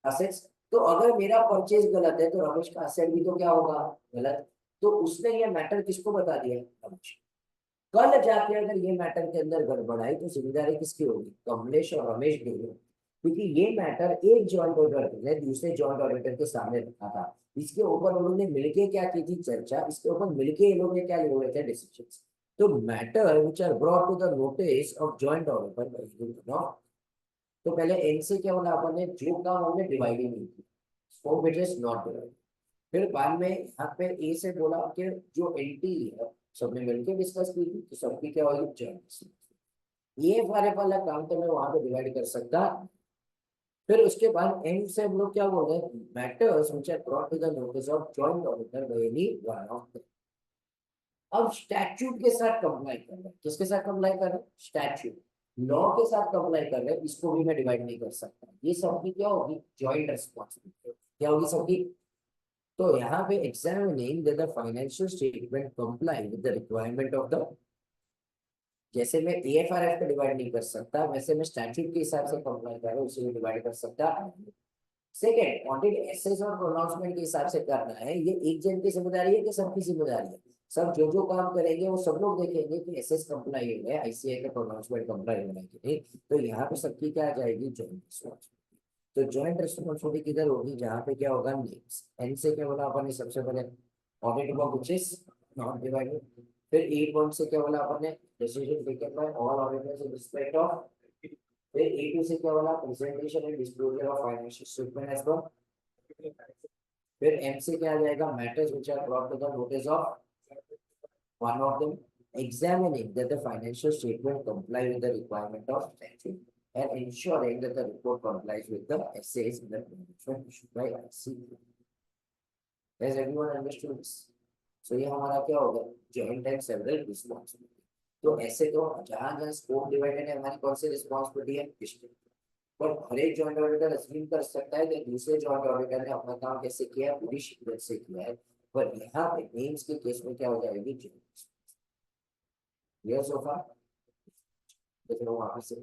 असेट्स। तो अगर मेरा परचेज गलत है तो रमेश का असेट भी तो क्या होगा? गलत। तो उसने ये मैटर किसको बता दिया? रमेश। कल जाके अगर ये मैटर के अंदर गड़बड़ आई तो जिम्मेदारी किसकी होगी? कमलेश और रमेश दोनों, क्योंकि ये मैटर एक जॉइंट ऑडिटर ने दूसरे जॉइंट ऑडिटर के सामने रखा था। इसके ऊपर उन्होंने मिलके क्या की थी? चर्चा। इसके ऊपर मिलके ये लोग ने क्या लिए हुए थे? डिसीजन। तो matter which are brought to the notice of joint auditor, तो पहले एन से क्या बोला अपन ने? जो काम हमने डिवाइड ही नहीं की, सो विच इज नॉट डिवाइड। फिर बाद में यहाँ पे ए से बोला कि जो एंटी है सबने मिलकर डिस्कस की थी, तो सबकी क्या होगी? जॉइंट। ये वाले वाला काम तो मैं वहां पे डिवाइड कर सकता। फिर उसके बाद एंड से हम लोग क्या बोल रहे हैं? Matters which are brought to the notice of joint auditor by any one of them. अब स्टैट्यूट के साथ कंप्लाई कर रहे हैं, किसके साथ कंप्लाई कर रहे हैं? स्टैट्यूट, लॉ के साथ कंप्लाई कर रहे हैं, इसको भी मैं डिवाइड नहीं कर सकता। ये सबकी क्या होगी? Joint responsibility. क्या होगी सबकी? तो यहाँ पे examining the financial statement comply with the requirement of the, जैसे मैं एएफआरएफ को डिवाइड नहीं कर सकता वैसे मैं स्टैट्यूट के हिसाब से कंप्लाई कर रहा हूँ, उसे डिवाइड कर सकता। सेकेंड, ऑडिट एसेस और प्रोनाउंसमेंट के हिसाब से करना है, ये एक जन की जिम्मेदारी है कि सबकी जिम्मेदारी है? सब जो जो काम करेंगे वो सब लोग देखेंगे कि एसेस कंप्लाई हो गया, आईसीआई का प्रोनाउंसमेंट कंप्लाई होना है कि नहीं। तो यहाँ पे सबकी क्या आ जाएगी? Joint responsibility. तो जॉइंट रिस्पॉन्सिबिलिटी किधर होगी? जहाँ पे क्या होगा? नेम्स। एन से क्या बोला अपन ने? सबसे पहले audit work which is not divided. फिर ए पॉइंट से क्या बोला अपन ने? Decision taken by all auditors in respect of. फिर ए टू से क्या बोला? Presentation and disclosure of financial statement as per. फिर एम से क्या आ जाएगा? Matters which are brought to the notice of one of them, examining that the financial statement comply with the requirement of statute and ensuring that the report complies with the essays in the management issued by IC. Has everyone understood this? So ये हमारा क्या होगा? Joint and several responsibility. तो ऐसे तो जहां जहां scope divided है हमारी कौन सी रिस्पॉन्सिबिलिटी है? डिस्ट्रिक्ट। पर हर एक जॉइंट ऑडिटर अज्यूम कर सकता है कि दूसरे जॉइंट ऑडिटर ने अपना काम कैसे किया है? पूरी शिद्दत से किया है। पर यहाँ पे नेम्स के केस में क्या हो जाएगी? ये सोफा देख लो वहां से,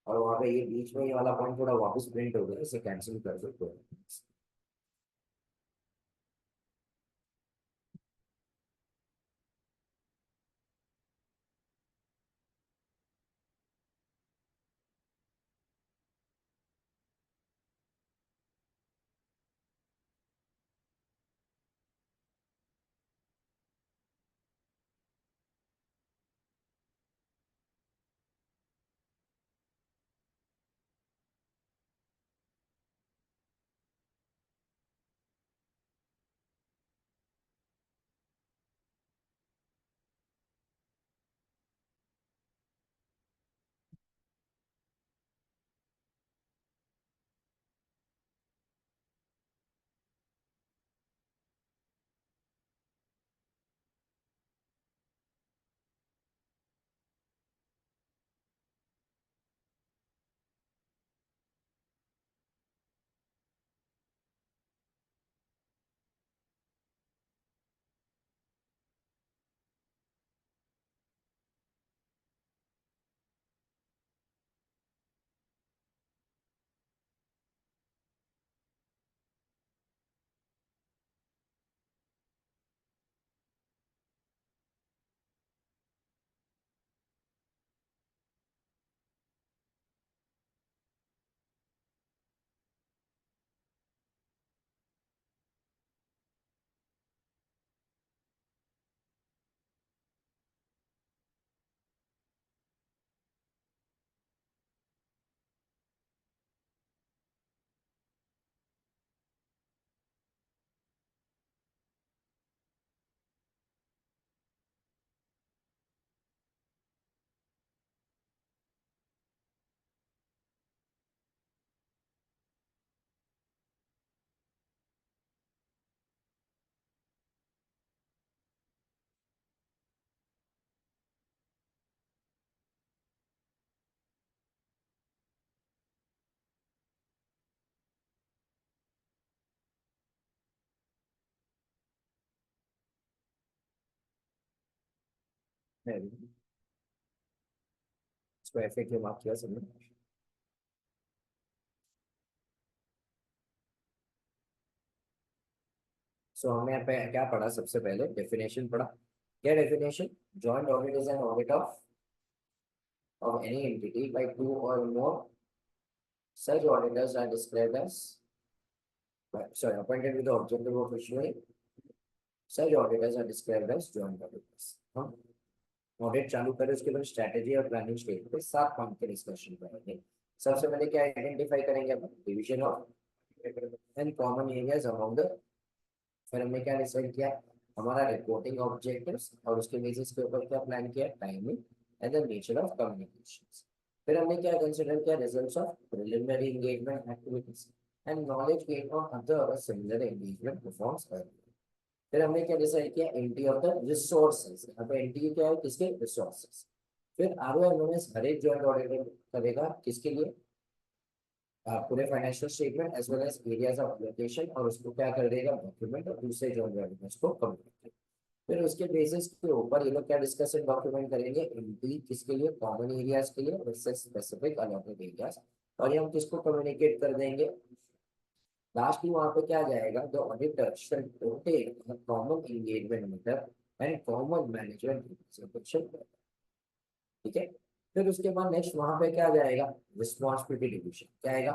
और वहां पे ये बीच में ये वाला पॉइंट थोड़ा वापस प्रिंट हो गया, इसे कैंसिल कर सकते हो। इसको ऐसे क्यों मार्क किया सबने? सो हमने यहाँ पे क्या पढ़ा, सबसे पहले डेफिनेशन पढ़ा। क्या definition? Joint audit is an audit of any entity by two or more such auditors are described as, sorry, appointed with the objective of issuing such auditors are described as joint auditors. हम audit चालू करें उसके बाद strategy और planning stage पे 7 point के discussion करेंगे। सबसे पहले क्या आइडेंटिफाई करेंगे अपन? Division of and common areas among the, फिर हमने क्या डिसाइड किया? हमारा रिपोर्टिंग ऑब्जेक्टिव्स, और उसके बेसिस के ऊपर क्या प्लान किया? Timing and the nature of communications. फिर हमने क्या कंसीडर किया? Results of preliminary engagement activities and knowledge gain on other similar engagement performs earlier. फिर हमने क्या डिसाइड किया? Entry of the resources. यहाँ पे एंट्री क्या है? किसके? रिसोर्सेज। फिर ROMS हर एक जॉइंट ऑडिटर करेगा किसके लिए? पूरे financial statement as well as areas of allocation, और उसको क्या कर देगा? डॉक्यूमेंट, और दूसरे जॉइंट ऑडिटर्स को कम्युनिकेट। फिर उसके बेसिस के ऊपर ये लोग क्या डिस्कस एंड डॉक्यूमेंट करेंगे? एंट्री किसके लिए? कॉमन एरियाज के लिए वर्सेस स्पेसिफिक अलॉटेड एरियाज, और ये हम किसको कम्युनिकेट कर देंगे? लास्टली वहां पे क्या जाएगा? The auditor shall take a common engagement method and common management representation. ठीक है। फिर उसके बाद नेक्स्ट वहां पे क्या जाएगा? Responsibility division. क्या आएगा?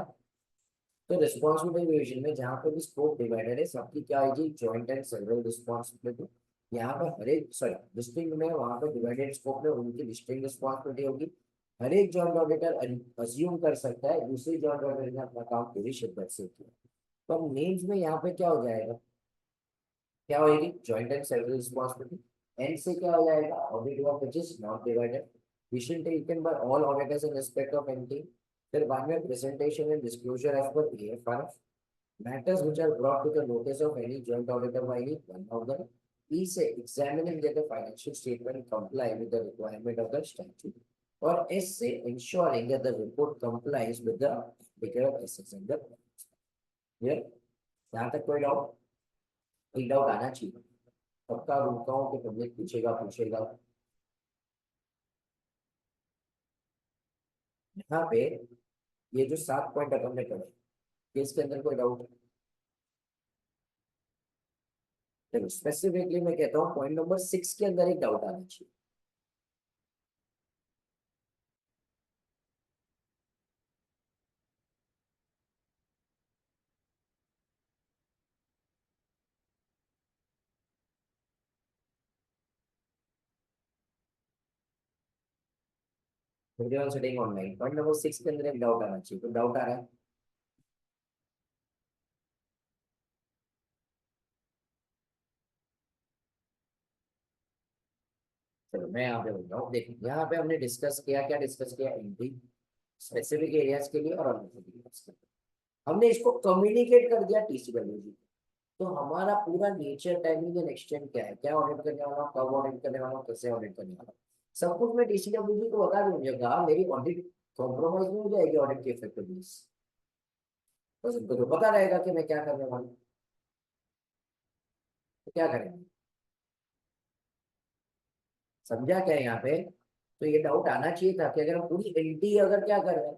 तो रिस्पॉन्सिबिलिटी डिवीजन में जहाँ पे भी स्कोप डिवाइडेड है, सबकी क्या आएगी? Joint and several responsibility. यहाँ पर हर एक, सॉरी, डिस्ट्रिक्ट में वहां पे डिवाइडेड स्कोप में उनकी डिस्ट्रिक्ट रिस्पॉन्सिबिलिटी होगी। हर एक जॉइंट ऑडिटर अज्यूम कर सकता है दूसरी जॉइंट ऑडिटर ने अपना काम पूरी शिद्दत से किया। तो अब मेन्स में यहाँ पे क्या हो जाएगा? क्या होगी? Joint and several responsibility. And से क्या हो जाएगा? Audit work which is not divided, decision taken by all auditors in respect of entity. फिर बाद में presentation and disclosure as per AFR matters which are brought to the notice of any joint auditor by any one of them is examining that the financial statement comply with the requirement of the statute, or S say ensuring that the report complies with the figure of assets and the clear। यहाँ तक कोई doubt? एक doubt आना चाहिए, पक्का रुकता हूँ कि पब्लिक पूछेगा पूछेगा। यहाँ पे ये जो 7 पॉइंट अपन ने पढ़े, कि इसके अंदर कोई डाउट? देखो स्पेसिफिकली मैं कहता हूँ पॉइंट नंबर 6 के अंदर एक डाउट आना चाहिए। Video setting online point number 6 के अंदर एक डाउट आना चाहिए, तो डाउट आ रहा है? चलो मैं यहाँ पे बोल रहा हूँ, देखो यहाँ पे हमने डिस्कस किया, क्या डिस्कस किया? एंटी स्पेसिफिक एरियाज के लिए और अनलिमिटेड एरियाज के लिए हमने इसको कम्युनिकेट कर दिया टीसीडब्ल्यू जी। तो हमारा पूरा नेचर, टाइमिंग एंड एक्सटेंड क्या है, क्या ऑडिट करने वाला हूँ, कब ऑडिट करने वाला हूँ, कैसे ऑडिट करने वाला हूँ, सब कुछ मैं टीसीडब्ल्यू जी को बता दूंगा। मेरी ऑडिट कॉम्प्रोमाइज नहीं हो जाएगी ऑडिट की इफेक्टिवनेस। बस उनको तो पता रहेगा कि मैं क्या करने वाला हूँ, तो क्या करें? समझा क्या यहाँ पे? तो ये डाउट आना चाहिए था कि अगर हम पूरी एंटी अगर क्या कर रहे हैं,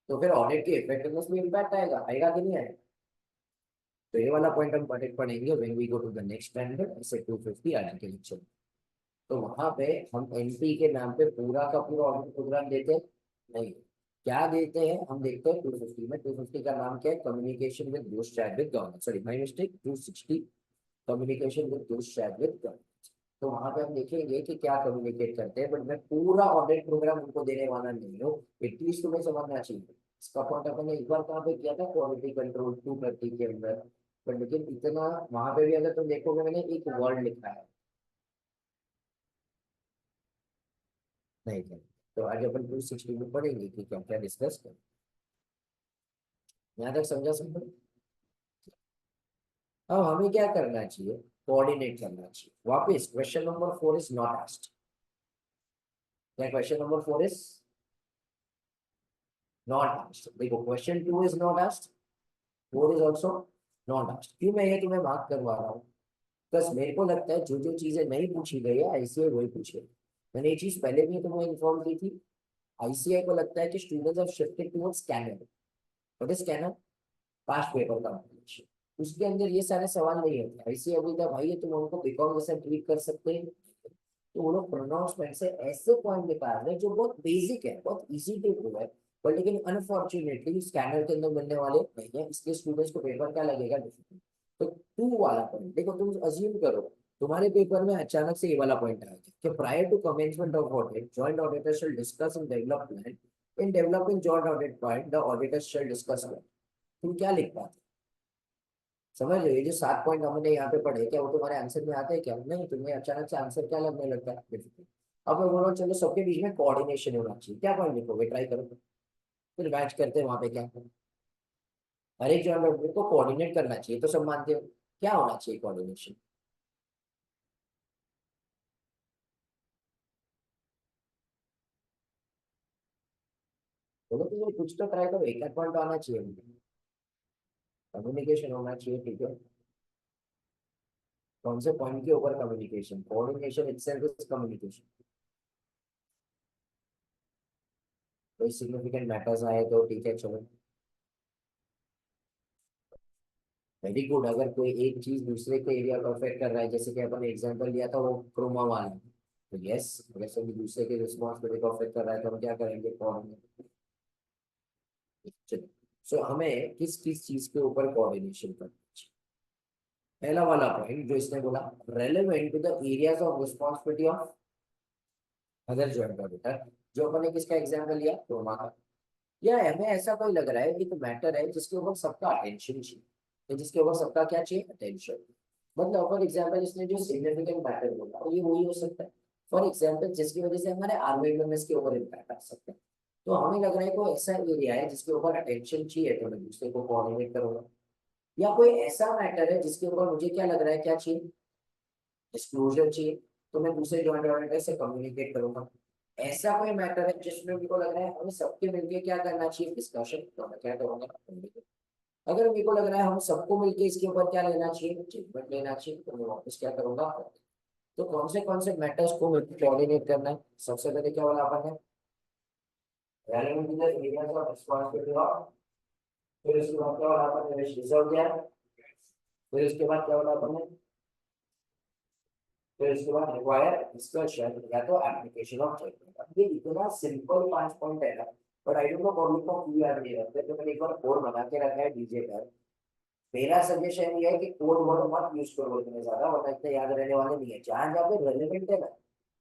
तो फिर ऑडिट की इफेक्टिवनेस में इम्पैक्ट आएगा, आएगा कि नहीं आएगा? तो ये वाला पॉइंट हम पढ़ेंगे when we go to the next standard, ऐसे 250 आने के लेक्चर। तो वहां पे हम एनपी के नाम पे पूरा का पूरा ऑडिट प्रोग्राम देते हैं? नहीं। क्या देते हैं? हम देखते हैं 250 में, 250 का नाम क्या है? कम्युनिकेशन विद दोस्त chat with governance, sorry my mistake, 260 communication with दोस्त चैट विद गवर्नेंस। तो वहां पे हम देखेंगे कि क्या कम्युनिकेट करते हैं, बट मैं पूरा ऑडिट प्रोग्राम उनको देने वाला नहीं हूँ। एटलीस्ट तुम्हें समझना चाहिए। इसका पॉइंट अपन ने एक बार कहाँ पे किया था, क्वालिटी कंट्रोल 230 के अंदर। पर लेकिन इतना वहां पे भी अगर तुम देखोगे मैंने एक वर्ड लिखा है, नहीं क्या? तो आज अपन 260 में पढ़ेंगे कि क्या क्या डिस्कस करें। यहाँ तक समझा समझो? अब हमें क्या करना चाहिए? कोऑर्डिनेट करना चाहिए। वापस question number 4 is not asked. क्या question number 4 is not asked? देखो question 2 is not asked, 4 is also not asked. क्यों मैं ये तुम्हें मार्क करवा रहा हूँ? बस मेरे को लगता है जो जो चीजें नहीं पूछी गई है आईसीआई वही पूछे। मैंने ये चीज पहले भी तुम्हें इन्फॉर्म की थी। आईसीआई को लगता है कि students have shifted towards scanner. What is scanner? Past paper का मतलब। उसके अंदर ये सारे सवाल नहीं होते। ऐसे अभी तक भाई ये तुम उनको बिकॉम जैसा ट्रीट कर सकते हैं। तो वो लोग प्रोनाउंसमेंट से ऐसे पॉइंट निकाल रहे हैं जो बहुत बेसिक है, बहुत इजी टू डू है, पर लेकिन अनफॉर्चुनेटली स्कैनर के अंदर मिलने वाले नहीं है, इसलिए स्टूडेंट्स को पेपर क्या लगेगा, डिफिकल्ट। तो टू वाला पॉइंट देखो, तुम अज्यूम करो तुम्हारे पेपर में अचानक से ये वाला पॉइंट आया कि prior to commencement of audit joint auditor shall discuss and develop plan. In developing joint audit point the auditor shall discuss. तुम क्या लिख पाते? समझ रहे हो? ये जो 7 पॉइंट हमने यहाँ पे पढ़े, क्या वो तुम्हारे आंसर में आते हैं? क्या नहीं, तुम्हें अचानक से आंसर क्या लगने लगता है, डिफिकल्ट। अब मैं बोल रहा हूँ चलो सबके बीच में कोऑर्डिनेशन होना चाहिए, क्या पॉइंट लिखोगे? ट्राई करो। फिर मैच करते हैं वहां पे क्या। हर एक जॉइंट को कोऑर्डिनेट करना चाहिए, तो सब मानते हो। क्या होना चाहिए कोऑर्डिनेशन? बोलो तो ये कुछ तो ट्राई करो, एक पॉइंट आना चाहिए। कम्युनिकेशन होना चाहिए, ठीक है। कौन से पॉइंट के ऊपर communication? Coordination itself is communication. कोई सिग्निफिकेंट मैटर्स आए तो ठीक है, चलो वेरी गुड। अगर कोई एक चीज दूसरे के एरिया को अफेक्ट कर रहा है, जैसे कि अपन ने एग्जांपल लिया था वो क्रोमा वाला, तो यस, अगर सभी दूसरे के रिस्पॉन्सिबिलिटी को अफेक्ट कर रहा है तो हम क्या करेंगे? कोऑर्डिनेट। चलो, सो हमें किस किस चीज के ऊपर कोऑर्डिनेशन करना चाहिए? पहला वाला पॉइंट जो इसने बोला, relevant to the areas of responsibility of other joint auditor. जो अपन ने किसका एग्जांपल लिया? क्रोमा का। या हमें ऐसा कोई लग रहा है कि तो मैटर है जिसके ऊपर सबका अटेंशन चाहिए, तो जिसके ऊपर सबका क्या चाहिए? अटेंशन। मतलब फॉर एग्जाम्पल इसने जो सिग्निफिकेंट मैटर बोला वो ये वही हो सकता है। फॉर एग्जाम्पल जिसकी वजह से हमारे आर्मी के ऊपर इम्पैक्ट आ सकता है। तो हमें लग रहा है कोई ऐसा एरिया है जिसके ऊपर अटेंशन चाहिए, तो मैं दूसरे को कोऑर्डिनेट करूंगा। या कोई ऐसा मैटर है जिसके ऊपर मुझे क्या लग रहा है, क्या चाहिए? डिस्क्लोजर चाहिए, तो मैं दूसरे जॉइंट ऑडिटर से कम्युनिकेट करूंगा। ऐसा कोई मैटर है जिसमें मेरे को लग रहा है हमें सबके मिलके क्या करना चाहिए? डिस्कशन, तो मैं क्या करूंगा? अगर मेरे को लग रहा है हम सबको मिलके इसके ऊपर क्या लेना चाहिए? जजमेंट लेना चाहिए, तो मैं वापस क्या करूंगा? तो कौन से मैटर्स को मेरे को कोऑर्डिनेट करना है? सबसे पहले क्या बोला आपने? relevant to the areas of responsibility of, फिर उसके बाद क्या बोला अपन ने, रिजर्व दिया, फिर उसके बाद क्या बोला अपन ने, फिर उसके बाद रिक्वायर डिस्कशन या तो एप्लीकेशन ऑफ जजमेंट। ये इतना सिंपल 5 पॉइंट है ना, but I don't know public को क्यों याद नहीं रखते। तो मैंने एक बार कोड बना के रखा है डीजे का। मेरा सजेशन ये है कि कोड वर्ड मत यूज करो इतने ज्यादा, वरना इतने याद रहने वाले नहीं है। जहां जहाँ पे रेलिवेंट है ना,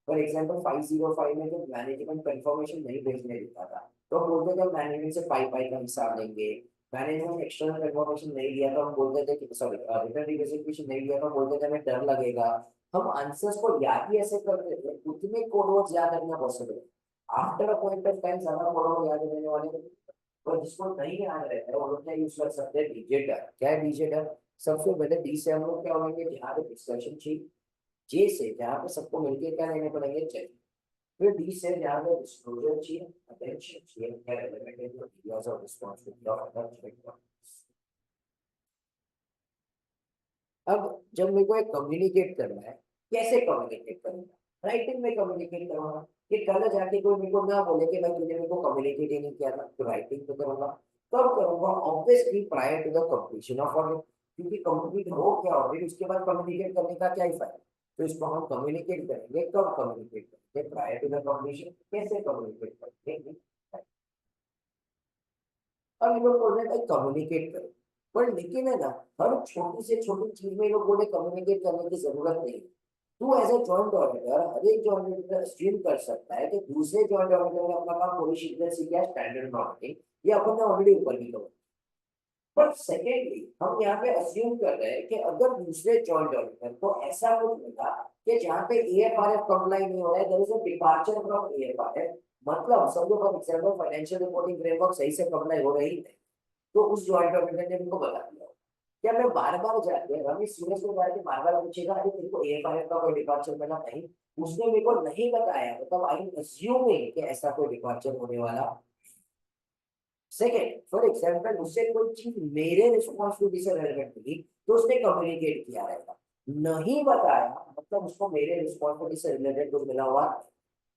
फॉर एग्जाम्पल 505 में जब मैनेजमेंट कंफर्मेशन नहीं भेजने देता था, तो हम बोलते थे मैनेजमेंट से पाई पाई का हिसाब लेंगे। मैनेजमेंट एक्सटर्नल कंफर्मेशन नहीं दिया तो हम बोलते थे कि सॉरी रिटर्न रिप्रेजेंटेशन नहीं दिया तो हम बोलते थे हमें डर लगेगा। हम आंसर्स को याद ही ऐसे करते थे, उतने कोड वर्ड्स याद रखना पॉसिबल है। After a point of time ज्यादा कोड वर्ड याद रहने वाले नहीं। और जिसको नहीं याद रहता है वो लोग क्या यूज कर सकते हैं, डिजिटल। क्या है डिजिटल? सबसे पहले डी से हम लोग क्या होंगे, जहाँ पे डिस्कशन शीट, जे से जहाँ पे सबको मिलके क्या लेने पड़ेंगे, चेक। फिर डी से जहाँ पे डिस्क्लोजर चाहिए, अटेंशन चाहिए, क्या रेलेवेंट है तो areas of responsibility of other check. अब जब मेरे को एक कम्युनिकेट करना है, कैसे कम्युनिकेट करूंगा? राइटिंग में कम्युनिकेट करूंगा। कि कल जाके कोई मेरे को ना बोले कि भाई तूने मेरे को कम्युनिकेट ही नहीं किया था, तो राइटिंग पे करूंगा। कब करूंगा? Obviously prior to the completion of audit. क्योंकि कंप्लीट हो गया ऑडिट, उसके बाद कम्युनिकेट करने का क्या ही फायदा। तो इसको हम कम्युनिकेट करेंगे, कब कम्युनिकेट करेंगे? Prior to the completion. कैसे कम्युनिकेट करेंगे? अब ये लोग बोल रहे हैं भाई कम्युनिकेट करो, पर लेकिन है ना, हर छोटी से छोटी चीज में ये लोग बोले कम्युनिकेट करने की जरूरत नहीं है। तू एज ए जॉइंट ऑडिटर, हर एक जॉइंट ऑडिटर अस्यूम कर सकता है कि दूसरे जॉइंट ऑडिटर ने अपना काम पूरी शिद्दत से किया, स्टैंडर्ड ऑडिटिंग, ये अपन ने ऑलरेडी ऊपर की कवर। बट सेकेंडली हम यहाँ पे अस्यूम कर रहे हैं कि अगर दूसरे जॉइंट ऑडिटर को ऐसा कुछ मिला कि जहाँ पे एएफआरएफ कंप्लाई नहीं हो रहा है, there is a departure from AFRF, मतलब समझो for example financial reporting framework सही से कंप्लाई हो रही है, तो उस जॉइंट ऑडिटर ने उनको बता दिया। क्या मैं बार बार जाके रमेश सूरज को जाके बार बार पूछेगा अरे तेरे को एएफआरएफ का कोई डिपार्चर मिला? नहीं, उसने मेरे को नहीं बताया, मतलब आई एम अज्यूमिंग कि ऐसा कोई डिपार्चर होने वाला। सेकेंड, फॉर एग्जाम्पल उससे कोई चीज मेरे रिस्पॉन्सिबिलिटी से रेलेवेंट थी, तो उसने कम्युनिकेट किया रहेगा। नहीं बताया मतलब उसको मेरे रिस्पॉन्सिबिलिटी से रिलेटेड कुछ मिला हुआ।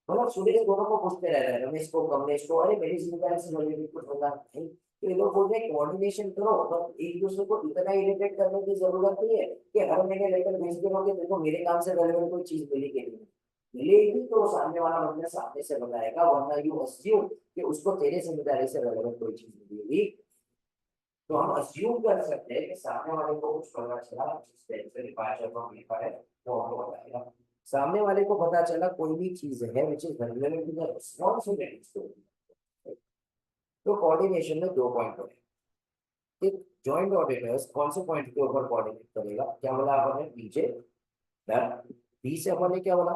मतलब सूर्य दोनों को पूछते रह रहे हैं, रमेश को कमलेश को, अरे मेरी जिम्मेदारी से रिलेटेड कुछ होगा नहीं। तो ये लोग बोल रहे हैं कोऑर्डिनेशन करो, पर एक दूसरे को इतना इरिटेट करने की जरूरत नहीं है कि हर महीने लेकर भेज दे कि देखो मेरे काम से रेलेवेंट कोई चीज मिली के नहीं मिलेगी, तो सामने वाला बंदा सामने से बताएगा, वरना यू अस्यूम कि उसको तेरे जिम्मेदारी से रेलेवेंट कोई चीज मिलेगी। तो हम अस्यूम कर सकते हैं कि सामने वाले को कुछ पता चला, जिस डिपार्चर को लिखा है वो हमको बताएगा। सामने वाले को पता चला कोई भी चीज है which is relevant to the responsibility. तो कोऑर्डिनेशन में 2 पॉइंट होंगे। एक, जॉइंट ऑडिटर्स कौन से पॉइंट के ऊपर कोऑर्डिनेट करेगा? क्या बोला आपने? पीछे डन। बी से अपन ने क्या बोला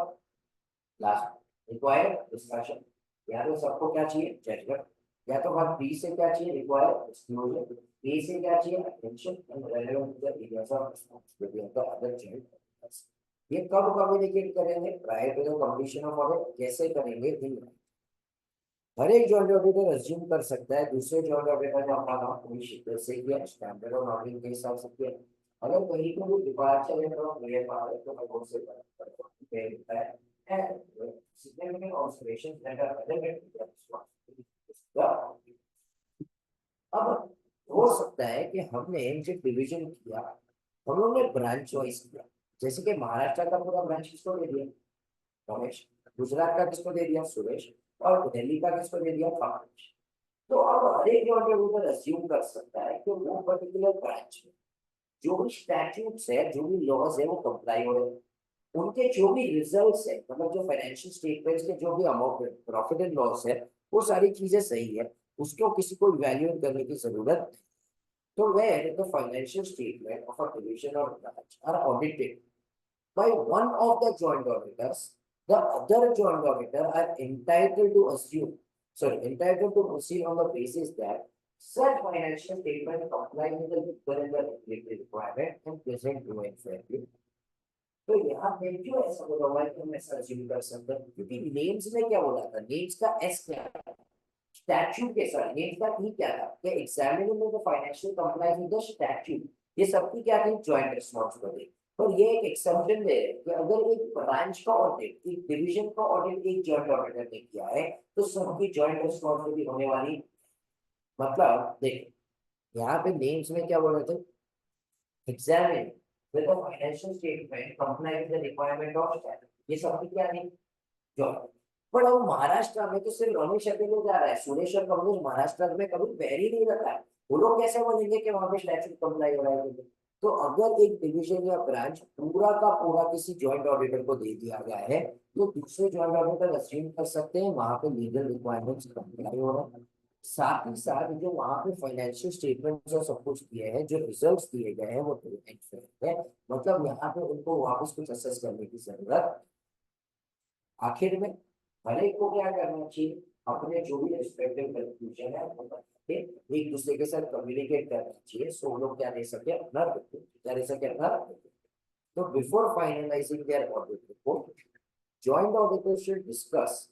लास्ट? Require discussion. या तो सबको क्या चाहिए, जजमेंट। या तो बात बी से क्या चाहिए, रिक्वायर डिस्क्लोजर। ए से क्या चाहिए, attention and relevant to the areas of responsibility of the other joint auditors. ये कब कम्युनिकेट करेंगे? Prior to the completion of audit. कैसे करेंगे? इन हर एक जॉइंट ऑडिटर अज्यूम कर सकता है दूसरे जॉइंट ऑडिटर ने अपना काम पूरी शिद्दत से किया, स्टैंडर्ड और ऑडिटिंग के हिसाब से किया। अगर कहीं को भी डिपार्चर है तो मेरे पास है तो मैं बहुत से करता है and significant observations that are relevant to the responsibility. अब हो सकता है कि हमने जो डिवीजन किया, हम लोग ने ब्रांच चॉइस किया। जैसे कि महाराष्ट्र का पूरा ब्रांच किसको दे दिया, रमेश। गुजरात का किसको दे दिया, सुरेश। और दिल्ली का किसको दे दिया, पांच। तो अब हर एक ऑडिटर अज्यूम कर सकता है कि वो पर्टिकुलर ब्रांच में जो भी स्टैट्यूट्स है, जो भी लॉज है वो कंप्लाई हो रहे हैं। उनके जो भी रिजल्ट्स है, मतलब जो फाइनेंशियल स्टेटमेंट्स के जो भी अमाउंट प्रॉफिट एंड लॉस है, वो सारी चीजें सही है, उसको किसी को इवैल्यूएट करने की जरूरत नहीं। तो where the financial statement of a division or branch are audited by one of the joint auditors, the other joint auditor are entitled to proceed on the basis that such financial statement comply with the legal and the regulatory requirement and present true and fairly. तो यहाँ पे क्यों ऐसा बोला हुआ है कि हम ऐसा assume कर सकते हैं? क्योंकि नेम्स में क्या बोला था, नेम्स का एस क्या था, स्टैट्यूट के साथ नेम्स का ई क्या था, कि examining the financial compliance with the statute, ये सबकी क्या थी, जॉइंट रिस्पांसिबिलिटी। और ये एक एक्सेप्शन दे रहे हैं कि अगर एक ब्रांच का ऑडिट, एक डिवीजन का ऑडिट एक जॉइंट ऑडिटर ने किया है तो सबकी जॉइंट रिस्पॉन्सिबिलिटी होने वाली। मतलब देख, यहाँ पे नेम्स में क्या बोल रहे थे, examine whether financial statement comply with the requirement of standard, ये सबकी क्या नहीं जॉब। पर अब महाराष्ट्र में तो सिर्फ रमेश अकेले जा रहा है, सुरेश और कमलेश महाराष्ट्र में कभी पैर ही नहीं रखा है। वो लोग कैसे बोलेंगे कि वहां पे स्टैट्यूट कंप्लाई हो रहा है? तो अगर एक डिवीजन या ब्रांच पूरा का पूरा किसी जॉइंट ऑडिटर को दे दिया गया है तो दूसरे जॉइंट ऑडिटर अज्यूम कर सकते हैं वहां पे लीगल रिक्वायरमेंट्स कंप्लाई हो रहा है। साथ ही साथ जो वहां पे फाइनेंशियल स्टेटमेंट्स और सब कुछ दिए हैं, जो रिजल्ट्स दिए गए हैं वो ट्रू एंड फेयर है। मतलब यहाँ पे उनको वापस कुछ असेस करने की जरूरत। आखिर में हर एक को क्या करना चाहिए, अपने जो भी रिस्पेक्टिव कंक्लूजन है वो करके एक दूसरे के साथ कम्युनिकेट करना चाहिए, सो वो लोग क्या दे सके अपना, क्या दे सके अपना। तो before finalizing their audit report, joint auditors should discuss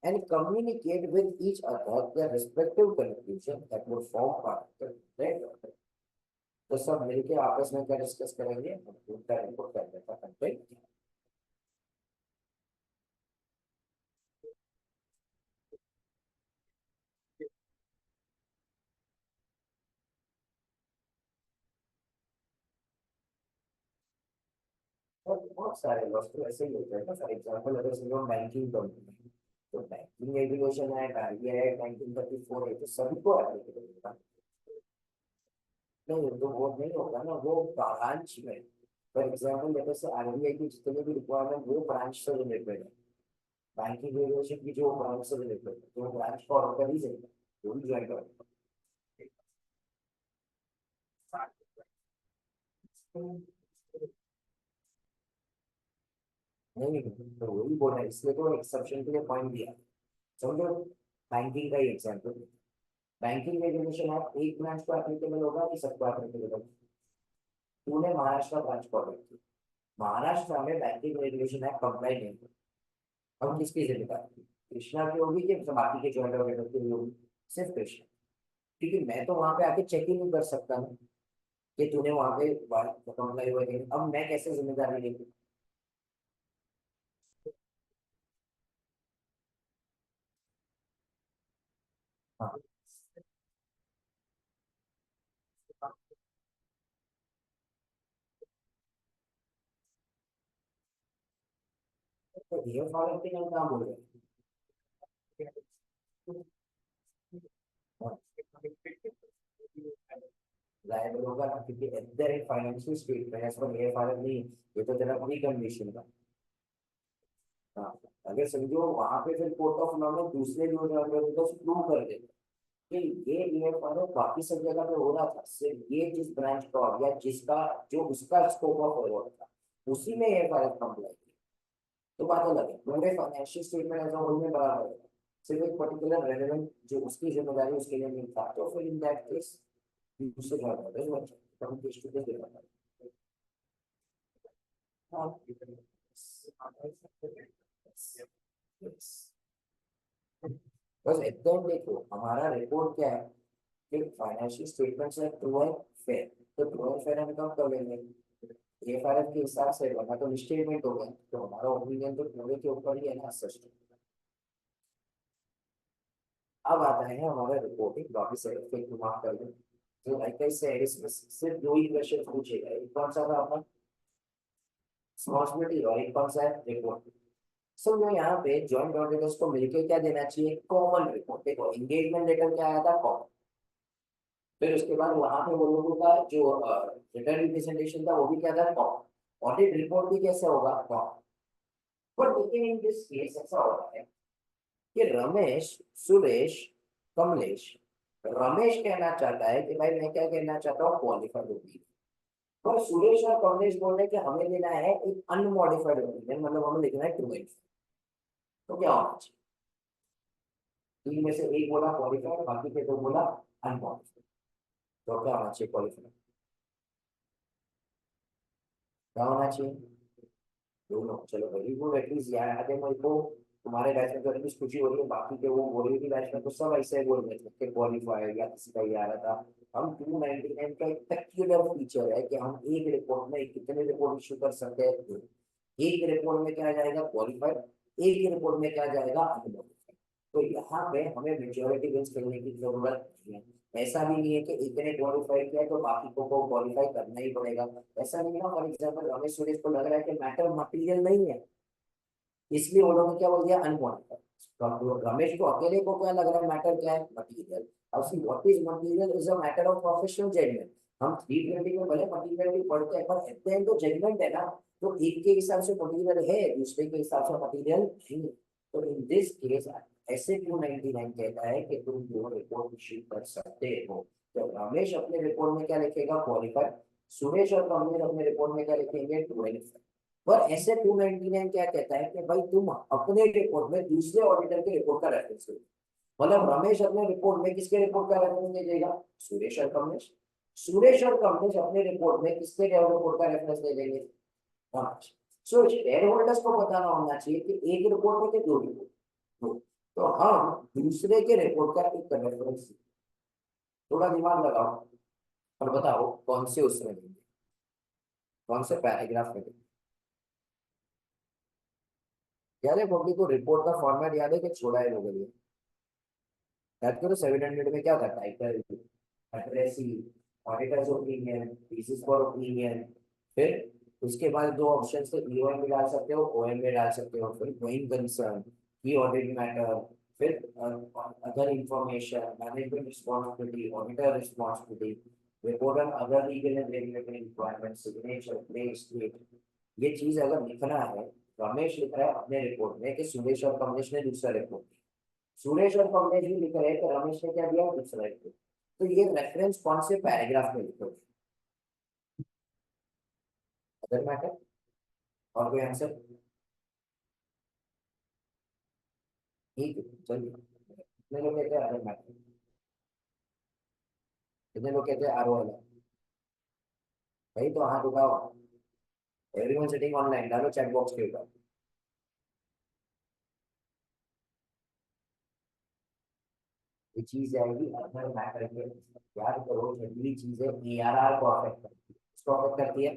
and communicate with each other their respective conclusion that would form part of the right. तो सब मिलके आपस में क्या डिस्कस करेंगे, उनका रिपोर्ट करने का कंटेंट। और बहुत सारे वस्तु ऐसे ही होते हैं ना, फॉर एग्जांपल अगर समझो बैंकिंग कंपनी, तो बैंकिंग रेगुलेशन है, आरबीआई है, 1934 है, तो सभी को एप्लीकेबल होगा। नहीं तो वो नहीं होगा ना, वो ब्रांच में, फॉर एग्जांपल जैसे आरबीआई की जितने भी रिक्वायरमेंट वो ब्रांच से रिलेटेड है, बैंकिंग रेगुलेशन की जो ब्रांच से रिलेटेड है तो ब्रांच फॉलो कर ही जाएगा, वो भी ज्वाइन कर। नहीं तो वही बोला, इसलिए तो एक्सेप्शन के लिए पॉइंट दिया। समझो बैंकिंग का ही एग्जाम्पल, बैंकिंग रेगुलेशन आप एक ब्रांच को एप्लीकेबल होगा कि सबको एप्लीकेबल होगा? तूने महाराष्ट्र ब्रांच को ऑर्डर किया, महाराष्ट्र में बैंकिंग रेगुलेशन एक्ट कंप्लाई नहीं हुआ, अब किसकी जिम्मेदारी, कृष्णा की होगी कि बाकी के ज्वाइंट ऑर्डर की होगी? सिर्फ कृष्णा, क्योंकि मैं तो वहां पे आके चेक ही नहीं कर सकता ना कि तूने वहां पे कंप्लाई हुआ नहीं, अब मैं कैसे जिम्मेदारी लेंगे? हाँ, तो ये फॉलो के लिए काम हो रहा है, लायबल होगा ना, क्योंकि इधर एक फाइनेंशियल स्टेटमेंट है, पर ये फाइल नहीं, ये तो तेरा प्री कंडीशन का। हाँ, अगर समझो वहां पे फिर कोर्ट ऑफ लॉ में दूसरे जो प्रूव कर दे कि ये ईएफआर बाकी सब जगह पे हो रहा था, सिर्फ ये जिस ब्रांच का हो गया जिसका जो उसका स्कोप ऑफ वर्क था उसी में ईएफआर कंप्लाई की, तो बात अलग है, पूरे financial statement as a whole में बराबर है, सिर्फ एक पर्टिकुलर रेलेवेंट जो उसकी जिम्मेदारी उसके लिए नहीं था, तो फिर इन दैट केस दूसरे घर में हम केस टू केस देखना पड़ेगा। हाँ, बस एकदम देखो हमारा रिपोर्ट क्या है कि फाइनेंशियल स्टेटमेंट्स है ट्रू एंड फेयर, तो ट्रू एंड फेयर हम कब कर लेंगे, एफआरएफ के हिसाब से, वरना तो मिसस्टेटमेंट हो गया, तो हमारा ओपिनियन तो पूरे के ऊपर ही है ना सच। अब आता है हमारा रिपोर्टिंग, बाकी से फिर मार्क कर दें। तो लाइक आई सेड इसमें सिर्फ दो ही क्वेश्चन पूछेगा, एक कौन सा था अपना रिस्पॉन्सिबिलिटी और एक कौन सा है रिपोर्ट। समझो यहाँ पे जॉइंट ऑडिटर्स को मिलकर क्या देना चाहिए, कॉमन रिपोर्ट। देखो एंगेजमेंट लेटर क्या आया था, कॉमन, फिर उसके बाद वहां पे वो लोगों का जो रिटर्न रिप्रेजेंटेशन था वो भी क्या था, कॉमन, ऑडिट रिपोर्ट भी कैसे होगा, कॉमन। पर लेकिन इन दिस केस ऐसा हो रहा है कि रमेश, सुरेश, कमलेश, रमेश कहना चाहता है कि भाई मैं क्या कहना चाहता हूँ, क्वालिफाइड ओपिनियन, और सुरेश और कमलेश बोल रहे हैं कि हमें लेना है एक अनमॉडिफाइड ओपिनियन, मतलब हमें लिखना है ट्रू। तो क्या होना चाहिए, तीन में से एक बोला क्वालिफाइड, बाकी के दो बोला अनक्वालिफाइड, तो क्या होना चाहिए, क्वालिफाइड, क्या होना चाहिए, दोनों। चलो वेरी गुड, एटलीस्ट याद है मेरे को, तुम्हारे बैच में तो एटलीस्ट खुशी हो रही है, बाकी के वो बोल रही थी बैच में तो सब ऐसे बोल रहे थे कि क्वालिफाइड या किसी का ये आ रहा था। हम 299 का एक तक पर्टिकुलर फीचर है कि हम एक रिपोर्ट में कितने रिपोर्ट इश्यू कर सकते हैं। एक रिपोर्ट में क्या जाएगा क्वालिफाइड, एक रिपोर्ट में क्या जाएगा अनक्वालिफाइड। तो यहाँ पे हमें मेजोरिटी बेस खेलने की जरूरत नहीं है। ऐसा भी नहीं है कि एक ने क्वालिफाई किया तो बाकी को क्वालिफाई करना ही पड़ेगा। ऐसा नहीं ना, फॉर एग्जाम्पल रमेश सुरेश को लग रहा है कि मैटर मटीरियल नहीं है, इसलिए वो लोगों ने क्या बोल दिया अनवांटेड। तो रमेश को अकेले को क्या लग रहा है मैटर क्या है मटीरियल। अब see what is material is a matter of professional judgement. हम 320 में भले मटीरियल भी पढ़ते हैं पर एट द एंड तो जजमेंट है ना। तो एक के हिसाब से मटीरियल है, दूसरे के हिसाब से मटीरियल नहीं है। तो इन दिस केस ऐसे 299 कहता है कि तुम जो रिपोर्ट इश्यू कर सकते हो। तो रमेश अपने रिपोर्ट में क्या लिखेगा क्वालिफाइड, सुरेश और रमेश अपने रिपोर्ट में क्या लिखेंगे 295। पर ऐसे 299 क्या कहता है कि भाई तुम अपने रिपोर्ट में दूसरे ऑडिटर के रिपोर्ट का रेफरेंस दो। मतलब रमेश अपने रिपोर्ट में किसके रिपोर्ट का रेफरेंस दे देगा, सुरेश और कमलेश। सुरेश और कमलेश अपने रिपोर्ट में किसके रिपोर्ट का रेफरेंस दे देंगे, रमेश। सो शेयर होल्डर्स को बताना होना चाहिए कि एक रिपोर्ट है कि दो रिपोर्ट। दो। तो हम दूसरे के रिपोर्ट का एक रेफरेंस, थोड़ा दिमाग लगाओ और बताओ कौन से उसमें देंगे, कौन से पैराग्राफ में देंगे। याद है पब्लिक को रिपोर्ट का फॉर्मेट याद है कि छोड़ा है लोगों ने। याद करो 700 में क्या था, title, addressee, auditors opinion, basis for opinion. फिर उसके बाद दो ऑप्शन थे, ईओएम में डाल सकते हो, ओएम में डाल सकते हो। फिर going concern, key audit matter, फिर other information, management responsibility, auditor responsibility, report on other legal and regulatory requirement, signature, place, date. ये चीज अगर लिखना है, रमेश लिख रहा है अपने रिपोर्ट में कि सुरेश और कमलेश ने दूसरा रिपोर्ट, सुरेश और कमलेश भी लिख रहे हैं कि रमेश ने क्या दिया दूसरा रिपोर्ट। तो ये रेफरेंस कौन से पैराग्राफ में लिखो, अदर मैटर। और कोई आंसर, ठीक है चलिए। कितने लोग कहते हैं अदर मैटर, कितने लोग कहते हैं आर वाला। भाई तो हाथ उठाओ, एवरीवन सिटिंग ऑनलाइन डालो चैट बॉक्स के ऊपर। ये चीज आएगी अदर मैटर के, याद करो जरूरी चीज है एआरआर को अफेक्ट करती है, इसको अफेक्ट करती है।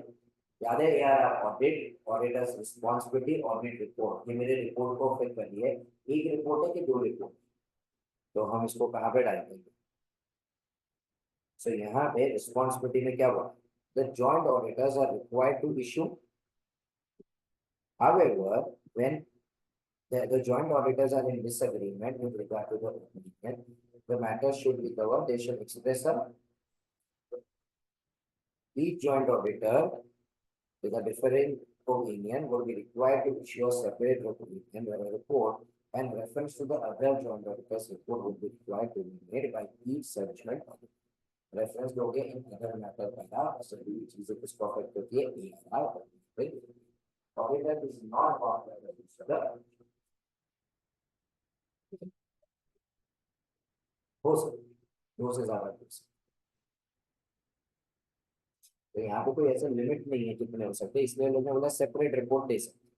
याद है ARR audit, auditors responsibility, audit report, ये मेरे रिपोर्ट को अफेक्ट कर रही है। एक रिपोर्ट है कि दो रिपोर्ट, तो हम इसको कहाँ पे डालेंगे। सो यहाँ पे रिस्पॉन्सिबिलिटी में क्या हुआ, the joint auditors are required to issue, however when the joint auditors are in disagreement with regard to the opinion, the matter should be covered. They should express a, each joint auditor with a differing opinion would be required to issue a separate opinion or a report, and reference to the other joint auditors report would be required to be made by each such joint auditor. Reference दोगे in other matter पहला सभी चीजें किसको affect होती है ARR. Auditor is not bound, हो सकती है दो से ज्यादा केस। तो यहाँ पे कोई ऐसा लिमिट नहीं है कितने हो सकते, इसलिए लोगों ने बोला सेपरेट रिपोर्ट दे सकते।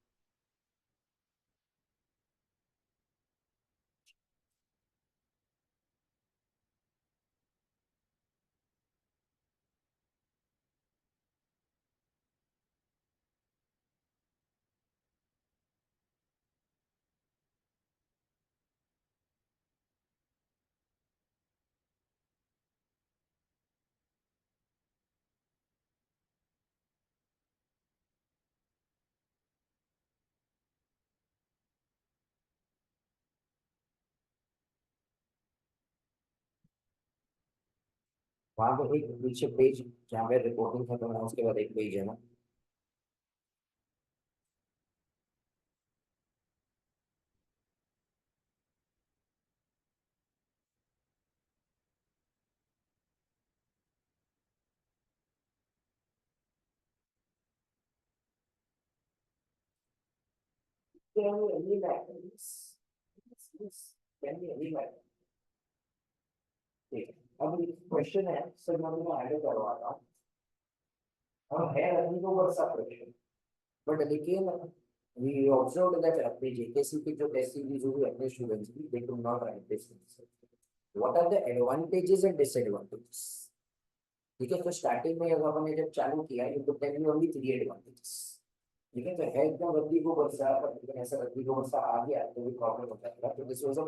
वहां पे एक पीछे पेज जहाँ पे रिपोर्टिंग खत्म है उसके बाद एक पेज है ना। Can we any back this? Yes. Can we any back? ठीक है, अब क्वेश्चन है सर मैं तुम्हें आगे करवा रहा हूँ। अब है रनिंग को वर्षा क्वेश्चन, बट लेकिन we observed that अपने JKC की जो टेस्ट सीरीज हुई अपने स्टूडेंट्स की, they could not write this answer. What are the advantages and disadvantages? ठीक है, तो स्टार्टिंग में अगर अपन ने जब चालू किया you could tell me only three advantages. ठीक है, तो है एकदम रद्दी को बरसा, पर लेकिन ऐसा रद्दी को बरसा आ गया तो भी प्रॉब्लम हो जाएगा। तो this was a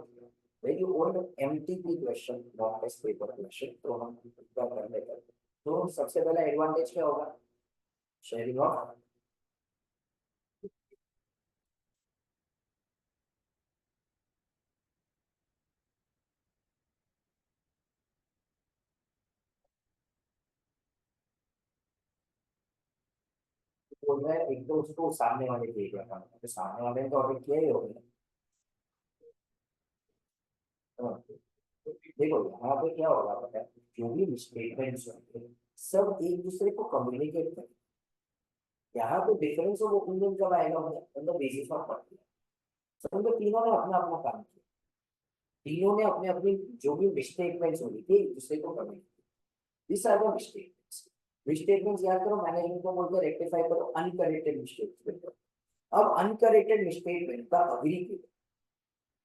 very old MTP question, mock test paper question, तो हम क्या कर लेते हैं। तो सबसे पहला एडवांटेज क्या होगा, शेयरिंग ऑफ, बोल रहा है एक तो उसको सामने वाले के एरिया का, तो सामने वाले ने तो ऑर्डर किया ही होगा। हाँ, देखो यहाँ पे क्या होगा पता है, जो भी स्टेटमेंट्स होंगे सब एक दूसरे को कम्युनिकेट करें। यहाँ पे डिफरेंस ऑफ ओपिनियन कब आएगा, मतलब बेसिस ऑफ पढ़ती है। समझो तीनों ने अपना अपना काम किया, तीनों ने अपने अपनी जो भी मिस्टेटमेंट्स होगी थी एक दूसरे को कम्युनिकेट, दिस आर द मिस्टेटमेंट्स। मिस्टेटमेंट्स याद करो, मैनेजमेंट को बोलते हैं रेक्टिफाई करो अनकरेक्टेड मिस्टेक्स। अब अनकरेक्टेड मिस्टेटमेंट का अग्री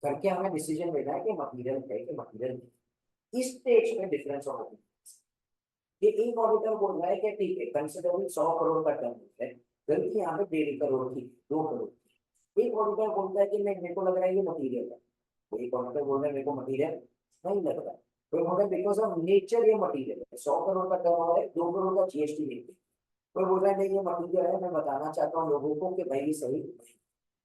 करके हमें डिसीजन लेना है कि मटीरियल है कि मटीरियल नहीं। इस स्टेज में डिफरेंस ऑफ ओपिनियन, ये एक ऑडिटर बोल रहा है कि ठीक है कंसिडरिंग 100 करोड़ का टर्न है, गलती यहाँ पे 1.5 करोड़ की, 2 करोड़ की। एक ऑडिटर बोलता है कि मैं, मेरे को लग रहा है ये मटीरियल है, कोई ऑडिटर बोल रहा है मेरे को मटीरियल नहीं लग रहा है, कोई बोल रहा है बिकॉज ऑफ नेचर ये मटीरियल है, 100 करोड़ का टर्न हो रहा है, 2 करोड़ का जीएसटी नहीं है। कोई बोल रहा है नहीं ये मटीरियल है, मैं बताना चाहता हूँ लोगों को कि भाई ये सही,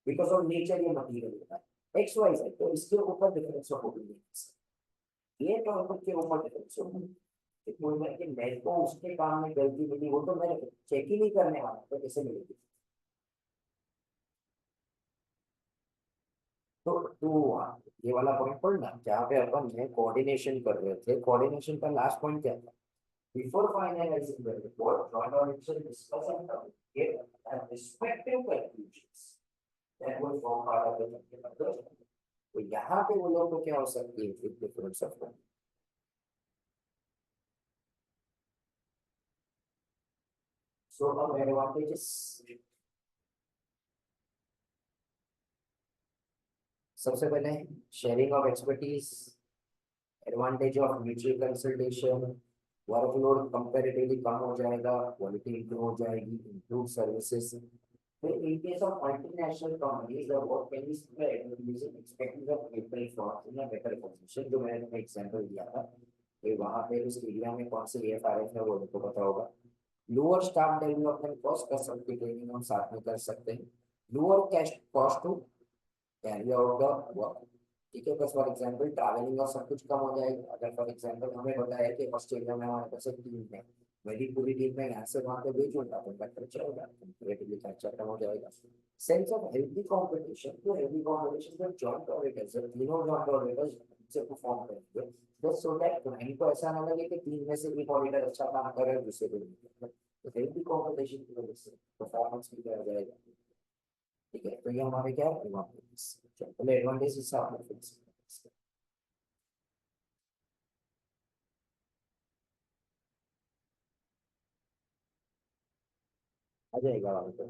बिकॉज ऑफ नेचर ये मटीरियल होता है एक्स वाई जेड, तो इसके ऊपर डिफरेंस ऑफ ओपिनियन, ये टॉपिक के ऊपर डिफरेंस ऑफ ओपिनियन। बोल रहा है कि मेरे को उसके काम में गलती मिली, वो तो मैं चेक ही नहीं करने वाला, तो कैसे मिलेगी। तो ये वाला पॉइंट पढ़ना जहाँ पे अपन ने कोऑर्डिनेशन कर रहे थे, कोऑर्डिनेशन का लास्ट पॉइंट क्या था, before finalising the report joint auditor discuss and communicate respective conclusions that will form part of the conclusion. तो यहाँ पे वो लोग को क्या हो सकती है डिफरेंस ऑफ। सो अब एडवांटेजेस, सबसे पहले sharing of expertise, advantage of mutual consultation, workload comparatively कम हो जाएगा, क्वालिटी इंप्रूव हो जाएगी, इंप्रूव सर्विसेज। फिर in case of multinational companies the work can be spread using expected of people for in a better position, जो मैंने example दिया था कि वहां पे उस एरिया में कौन से एफआरएफ है वो उनको पता होगा। लोअर स्टाफ डेवलपमेंट कॉस्ट, कर सकते हैं ट्रेनिंग हम साथ में कर सकते हैं। Lower cash cost to carry out the work. ठीक है, बस फॉर एग्जांपल ट्रैवलिंग और सब कुछ कम हो जाएगा। अगर फॉर एग्जांपल हमें पता है कि ऑस्ट्रेलिया में हमारे पास एक टीम है, मेरी पूरी टीम में यहाँ से वहां पे भेजूंगा तो उनका खर्चा होगा, कंपेरेटिवली खर्चा कम हो जाएगा। सेंस ऑफ हेल्दी कंपटीशन, तो हेल्दी कंपटीशन जब जॉइंट ऑडिटर्स जब तीनों जॉइंट ऑडिटर्स से परफॉर्म करेंगे, बस सो दैट क्लाइंट को ऐसा ना लगे कि तीन में से एक ऑडिटर अच्छा काम कर रहा है दूसरे को नहीं कर रहा। तो हेल्दी कंपटीशन की वजह से परफॉर्मेंस भी बढ़ जाएगा। ठीक है, तो ये हमारे क्या है एडवांटेज, पहले एडवांटेज हिसाब में फिक्स आ जाएगा वहां पे।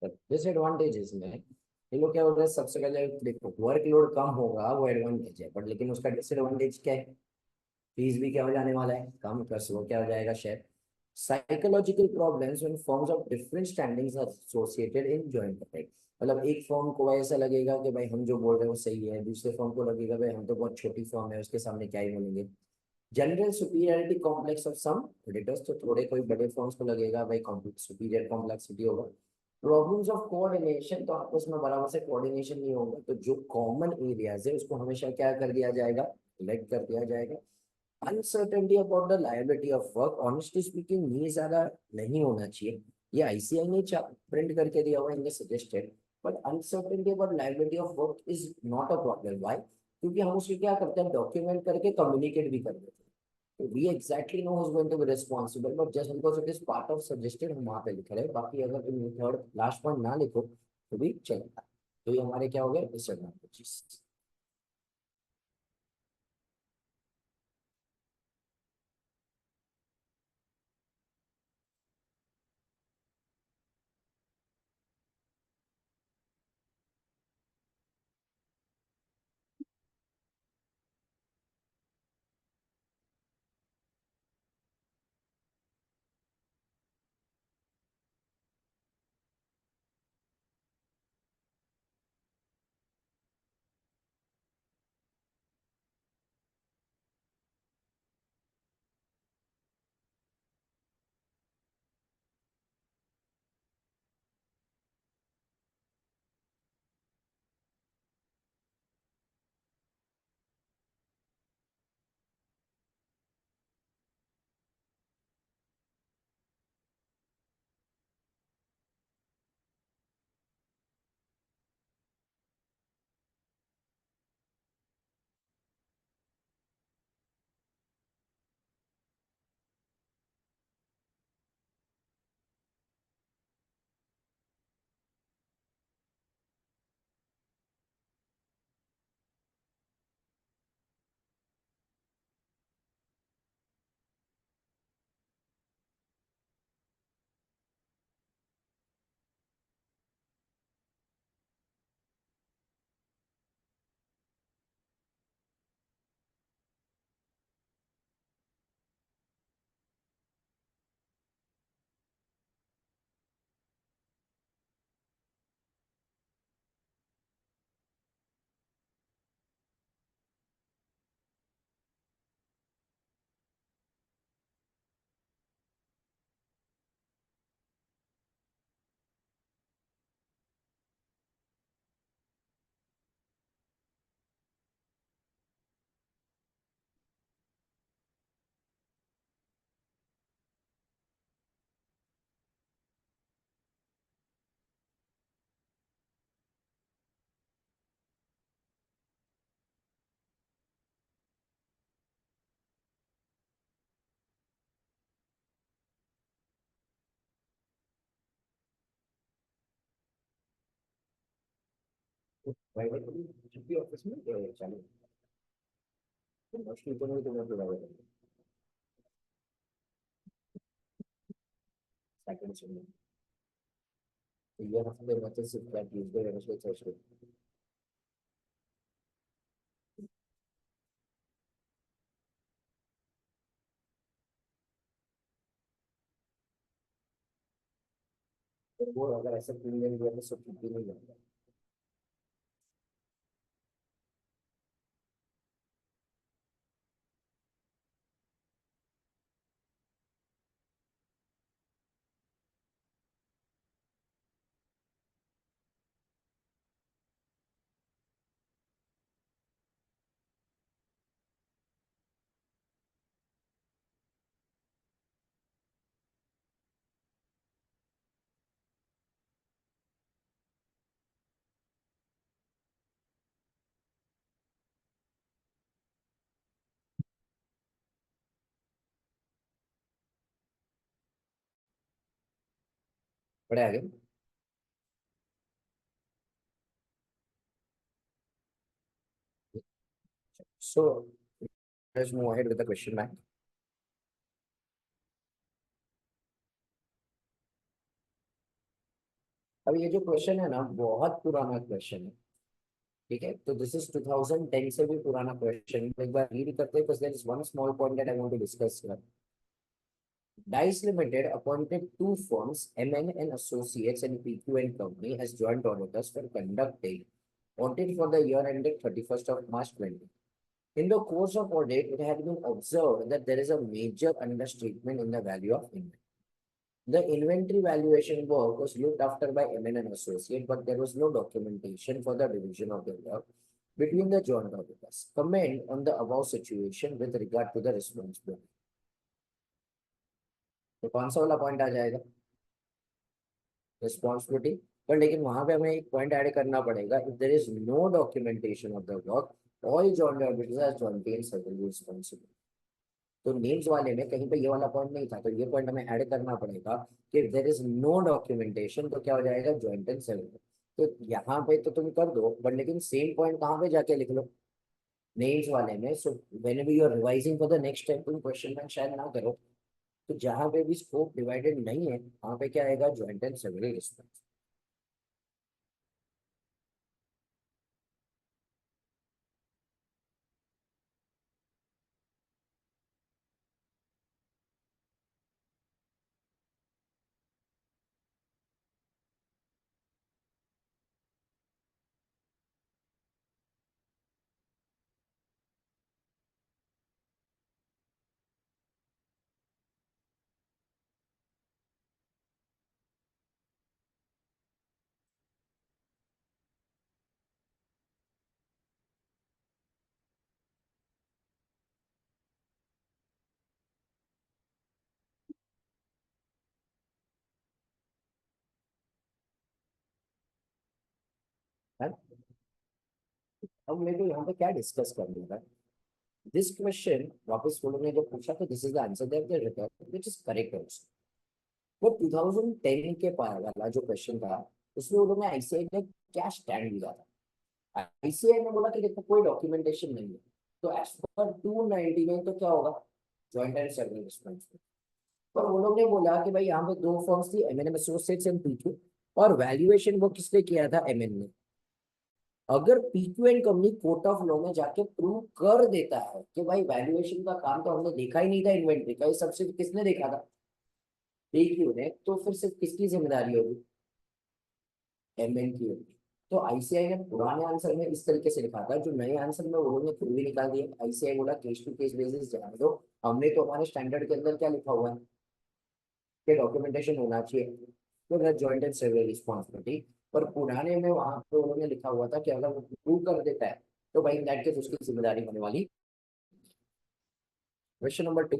डिसएडवांटेजेस में ये लोग क्या बोल रहे हैं, सबसे पहले देखो वर्कलोड कम होगा वो एडवांटेज है, बट लेकिन उसका डिसएडवांटेज क्या है, फीस भी क्या हो जाने वाला है कम, प्लस वो क्या हो जाएगा share. Psychological problems when forms of different standings are associated in joint attack. मतलब एक फॉर्म को ऐसा लगेगा कि भाई हम जो बोल रहे हैं वो सही है, दूसरे फॉर्म को लगेगा भाई हम तो बहुत छोटी फॉर्म है, उसके सामने क्या ही बोलेंगे। General superiority complex of some creditors, तो थोड़े कोई बड़े फॉर्म्स को लगेगा भाई सुपीरियर कॉम्प्लेक्सिटी होगा। प्रॉब्लम्स ऑफ कोऑर्डिनेशन, तो आपस में बराबर से कोऑर्डिनेशन नहीं होगा, तो जो कॉमन एरियाज है उसको हमेशा क्या कर दिया जाएगा, लेट कर दिया जाएगा। Uncertainty about the liability of work, honestly speaking ये ज्यादा नहीं होना चाहिए। ये आईसीआई ने प्रिंट करके दिया हुआ है suggested, but uncertainty about liability of work is not a problem. Why? क्योंकि हम उसको क्या करते हैं, डॉक्यूमेंट करके कम्युनिकेट भी कर देते हैं। तो we exactly know who's going to be responsible, but just because it is part of suggested हम वहां पे लिख रहे हैं, बाकी अगर तुम थर्ड लास्ट पॉइंट ना लिखो तो भी चलेगा। तो ये हमारे क्या हो गए डिसएडवांटेजेस। भाई भाई छुट्टी ऑफिस में चालू मुश्किल तो नहीं तुम्हें पूरा सेकंड से। तो ये हफ्ते में तो सिर्फ क्या ट्यूसडे वेडनेसडे थर्सडे, तो वो अगर ऐसा तीन दिन दिया तो सब छुट्टी नहीं लगता। बड़े आगे। So let's move ahead with the question bank. अब ये जो क्वेश्चन है ना बहुत पुराना क्वेश्चन है, ठीक है, तो दिस इज 2010 से भी पुराना क्वेश्चन, एक बार रीड करते हैं, because there is one small point that I want to discuss here. Dice Limited appointed two firms, MN and Associates and PQ and Company, as joint auditors for conducting audit for the year ended 31st of March 20. In the course of audit, it had been observed that there is a major understatement in the value of inventory. The inventory valuation work was looked after by MN and Associate, but there was no documentation for the division of the work between the joint auditors. Comment on the above situation with regard to the responsibility. तो कौन सा वाला point आ जाएगा, responsibility. पर लेकिन वहां पे हमें एक पॉइंट ऐड करना पड़ेगा, if there is no documentation of the work all joint auditors are jointly and certainly responsible. तो नेम्स वाले में कहीं पे ये वाला पॉइंट नहीं था, तो ये पॉइंट हमें ऐड करना पड़ेगा कि if there is no documentation तो क्या हो जाएगा, जॉइंट एंड सर्टेनली। तो यहाँ पे तो तुम कर दो, बट लेकिन सेम पॉइंट कहाँ पे जाके लिख लो, नेम्स वाले में। So when you are revising for the next time तुम क्वेश्चन में शायद ना करो, तो जहां पे भी स्कोप डिवाइडेड नहीं है वहां पे क्या आएगा, जॉइंट एंड सेवरल रिस्पांसिबिलिटी। अब मेरे को यहाँ पे क्या डिस्कस करना है, दिस क्वेश्चन वापस वो लोग ने जब पूछा तो this is the answer that they return which is correct also. वो 2010 के पार वाला जो क्वेश्चन था उसमें वो लोग ने आईसीआई ने क्या स्टैंड लिया था। आईसीआई ने बोला कि देखो कोई डॉक्यूमेंटेशन नहीं है, तो एज पर 299 तो क्या होगा, जॉइंट एंड सेवरल रिस्पांसिबिलिटी। पर वो लोग ने बोला कि भाई यहाँ पे दो फर्म्स थी, एमएनएम एसोसिएट्स एंड पीक्यू, और वैल्यूएशन वो किसने किया था, एमएन ने। अगर PQ and company court of law में जाके प्रूव कर देता है कि भाई वैल्यूएशन का काम तो हमने देखा ही नहीं था, इन्वेंट्री का ये सबसे किसने देखा था, पीक्यू ने, तो फिर सिर्फ किसकी जिम्मेदारी होगी, एमएन की होगी। तो आईसीआई ने पुराने आंसर में इस तरीके से लिखा था, जो नए आंसर में उन्होंने खुद भी निकाल दिया। आईसीआई बोला केस टू केस बेसिस जाने दो, हमने तो हमारे स्टैंडर्ड के अंदर क्या लिखा हुआ है कि डॉक्यूमेंटेशन होना चाहिए, तो जॉइंट एंड सेवरल रिस्पॉन्सिबिलिटी। पर पुराने में वहां पे उन्होंने लिखा हुआ था कि अगर वो प्रूव कर देता है तो भाई इन दैट केस उसकी जिम्मेदारी होने वाली। क्वेश्चन नंबर 2,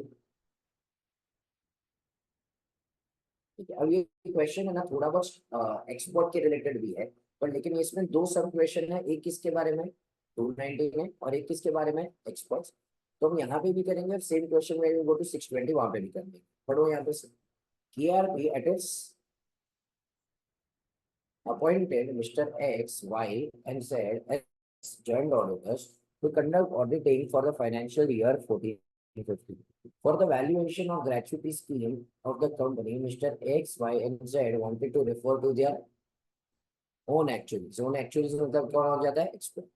ठीक है। अब ये क्वेश्चन है ना थोड़ा बहुत एक्सपोर्ट के रिलेटेड भी है, पर लेकिन इसमें दो सब क्वेश्चन है, एक किसके बारे में 290 में और एक किसके बारे में एक्सपर्ट्स। तो हम यहाँ पे भी करेंगे और सेम क्वेश्चन में गो टू 620 वहां पे भी करेंगे। पढ़ो यहाँ पे, KRP at its appointed Mr. X, Y, and Z as joint auditors to conduct auditing for the financial year 14-15. For the valuation of gratuity scheme of the company, Mr. X, Y, and Z wanted to refer to their own actuaries. Own actuaries मतलब कौन हो जाता है, expert.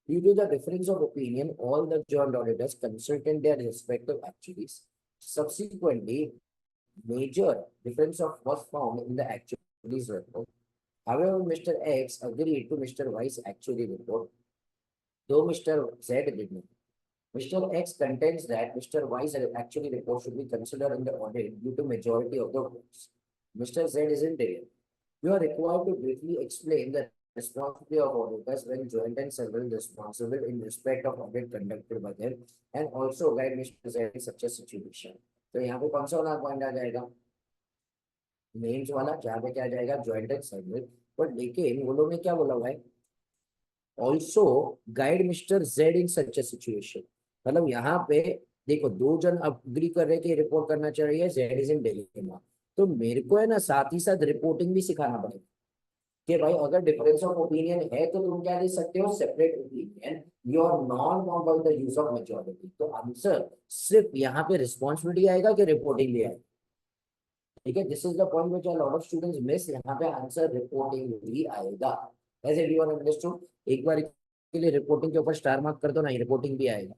Due to the difference of opinion, all the joint auditors consulted their respective actuaries. Subsequently, major difference of was found in the actuaries report. However, Mr. X agreed to Mr. Y's actuary report, though Mr. Z did not. Mr. X contends that Mr. Y's actuary report should be considered in the audit due to majority of the votes. Mr. Z isn't there. You are required to briefly explain the responsibility of auditors when joint and several responsible in respect of audit conducted by them, and also guide Mr. Z in such a situation. तो यहाँ पे कौन सा वाला point आ जाएगा, mains वाला, जहाँ पे क्या आ जाएगा, जॉइंट एंड सेवरल। बट लेकिन वो लोग ने क्या बोला हुआ है, ऑल्सो गाइड मिस्टर जेड इन सच ए सिचुएशन। मतलब यहाँ पे देखो दो जन अग्री कर रहे कि रिपोर्ट करना चाहिए, जेड इज इन डिलेमा, तो मेरे को है ना साथ ही साथ रिपोर्टिंग भी सिखाना पड़ेगा कि भाई अगर डिफरेंस ऑफ ओपिनियन है तो तुम क्या दे सकते हो, separate opinion, you are non bound by the use of majority. तो आंसर सिर्फ यहाँ पे रिस्पॉन्सिबिलिटी आएगा कि रिपोर्टिंग भी आएगा, ठीक है, this is the point which a lot of students miss, यहाँ पे आंसर रिपोर्टिंग भी आएगा। As everyone understood? एक बार के लिए रिपोर्टिंग के ऊपर स्टार मार्क कर दो ना, रिपोर्टिंग भी आएगा।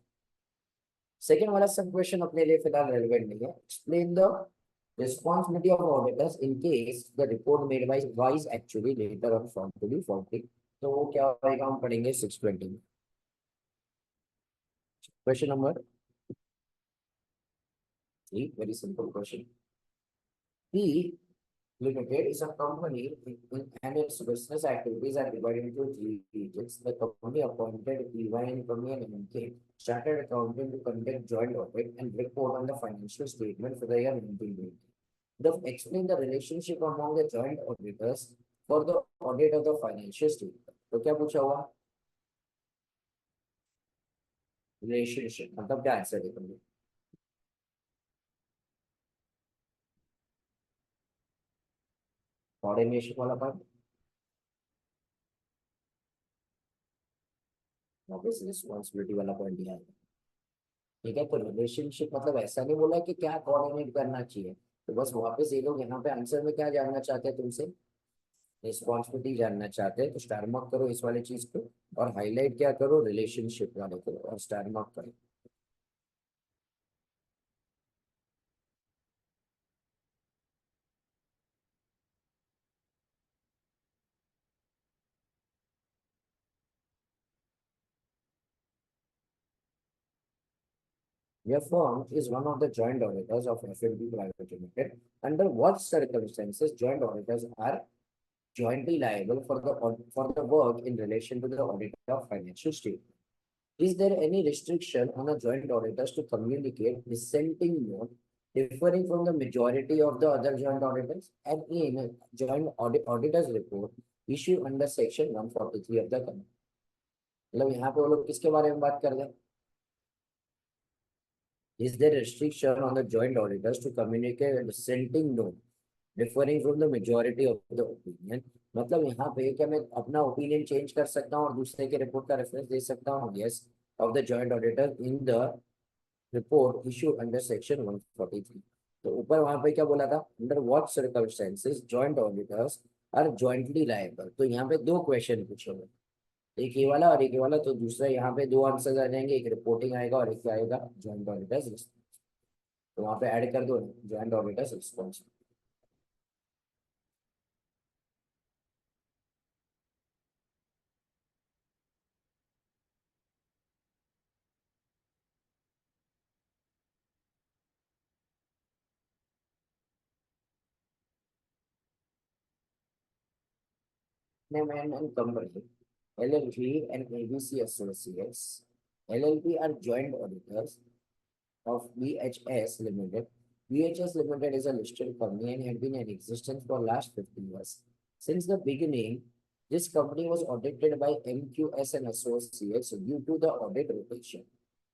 सेकंड वाला सब क्वेश्चन अपने लिए फिलहाल रेलेवेंट नहीं है। Explain the responsibility of auditors in case the report made by was actually later on found to be faulty। तो वो क्या होगा, हम पढ़ेंगे 620 में। Question number 3, very simple question. P Limited is a company and its business activities are divided into three regions. The company appointed EY and Company and MK Chartered Accountant to conduct joint audit and report on the financial statement for the year 1920। The explain the relationship among the joint auditors for the audit of the financial statement। तो क्या पूछा हुआ? Relationship मतलब क्या answer देखेंगे? Coordination वाला part, obviously responsibility वाला point दिया है। ठीक है, तो रिलेशनशिप मतलब ऐसा नहीं बोला कि क्या कोऑर्डिनेट करना चाहिए, तो बस वापस ये लोग यहाँ पे आंसर में क्या जानना चाहते हैं तुमसे? रिस्पॉन्सिबिलिटी जानना चाहते हैं, तो स्टार मार्क करो इस वाले चीज को, और हाईलाइट क्या करो, रिलेशनशिप वाले को, और स्टार मार्क करो। Your firm is one of the joint auditors of FMP Private Limited. Under what circumstances joint auditors are jointly liable for the work in relation to the audit of financial statement? Is there any restriction on a joint auditors to communicate dissenting note differing from the majority of the other joint auditors? And in a auditors report issued under section 143 of the company। मतलब यहाँ पे वो लोग किसके बारे में बात कर रहे हैं? Is there a restriction on the joint auditors to communicate a dissenting note differing from the majority of the opinion? मतलब यहाँ पे क्या मैं अपना ओपिनियन चेंज कर सकता हूँ और दूसरे के रिपोर्ट का रेफरेंस दे सकता हूँ? Yes, of the joint auditor in the report issue under section 143। तो ऊपर वहां पे क्या बोला था, under what circumstances joint auditors are jointly liable. तो यहाँ पे दो क्वेश्चन पूछे हुए, एक ये वाला और एक ये वाला, तो दूसरा यहाँ पे दो आंसर आ जाएंगे, एक रिपोर्टिंग आएगा और एक क्या आएगा, जॉइंट ऑडिटर्स। तो वहां पे ऐड कर दो joint auditors response. Name and company, LLP and ABC Associates. LLP are joint auditors of BHS Limited. BHS Limited is a listed company and had been in existence for last 50 years. Since the beginning, this company was audited by MQS and Associates due to the audit rotation.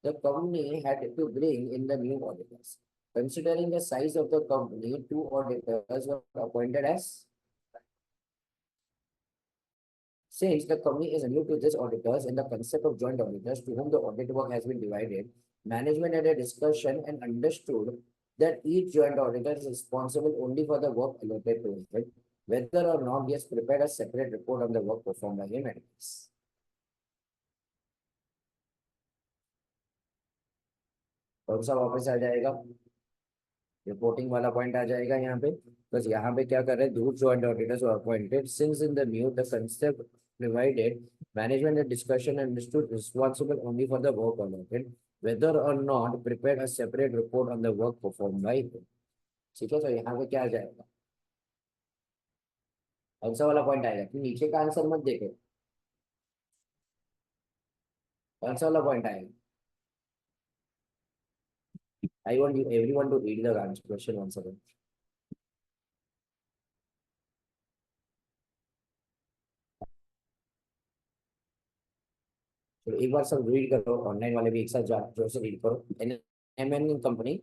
The company had to bring in the new auditors. Considering the size of the company, two auditors were appointed as. Since the company is new to this auditors and the concept of joint auditors to whom the audit work has been divided, management had a discussion and understood that each joint auditor is responsible only for the work allotted to him, whether or not he has prepared a separate report on the work performed by him and others। कौन सा वापस आ जाएगा? Reporting वाला point आ जाएगा यहाँ पे। बस यहाँ पे क्या कर रहे हैं, दो joint auditors were appointed since in the new the concept provided management had discussion and understood responsible only for the work allotted, whether or not prepared a separate report on the work performed by him। ठीक है, तो यहाँ पे क्या आ जाएगा, कौन सा वाला पॉइंट आएगा? कि नीचे का आंसर मत देखो, कौन सा वाला पॉइंट आएगा? I want you everyone to read the answer question once again. तो एक बार सब रीड करो, ऑनलाइन वाले भी एक साथ जोर से रीड करो। एन एम एन कंपनी,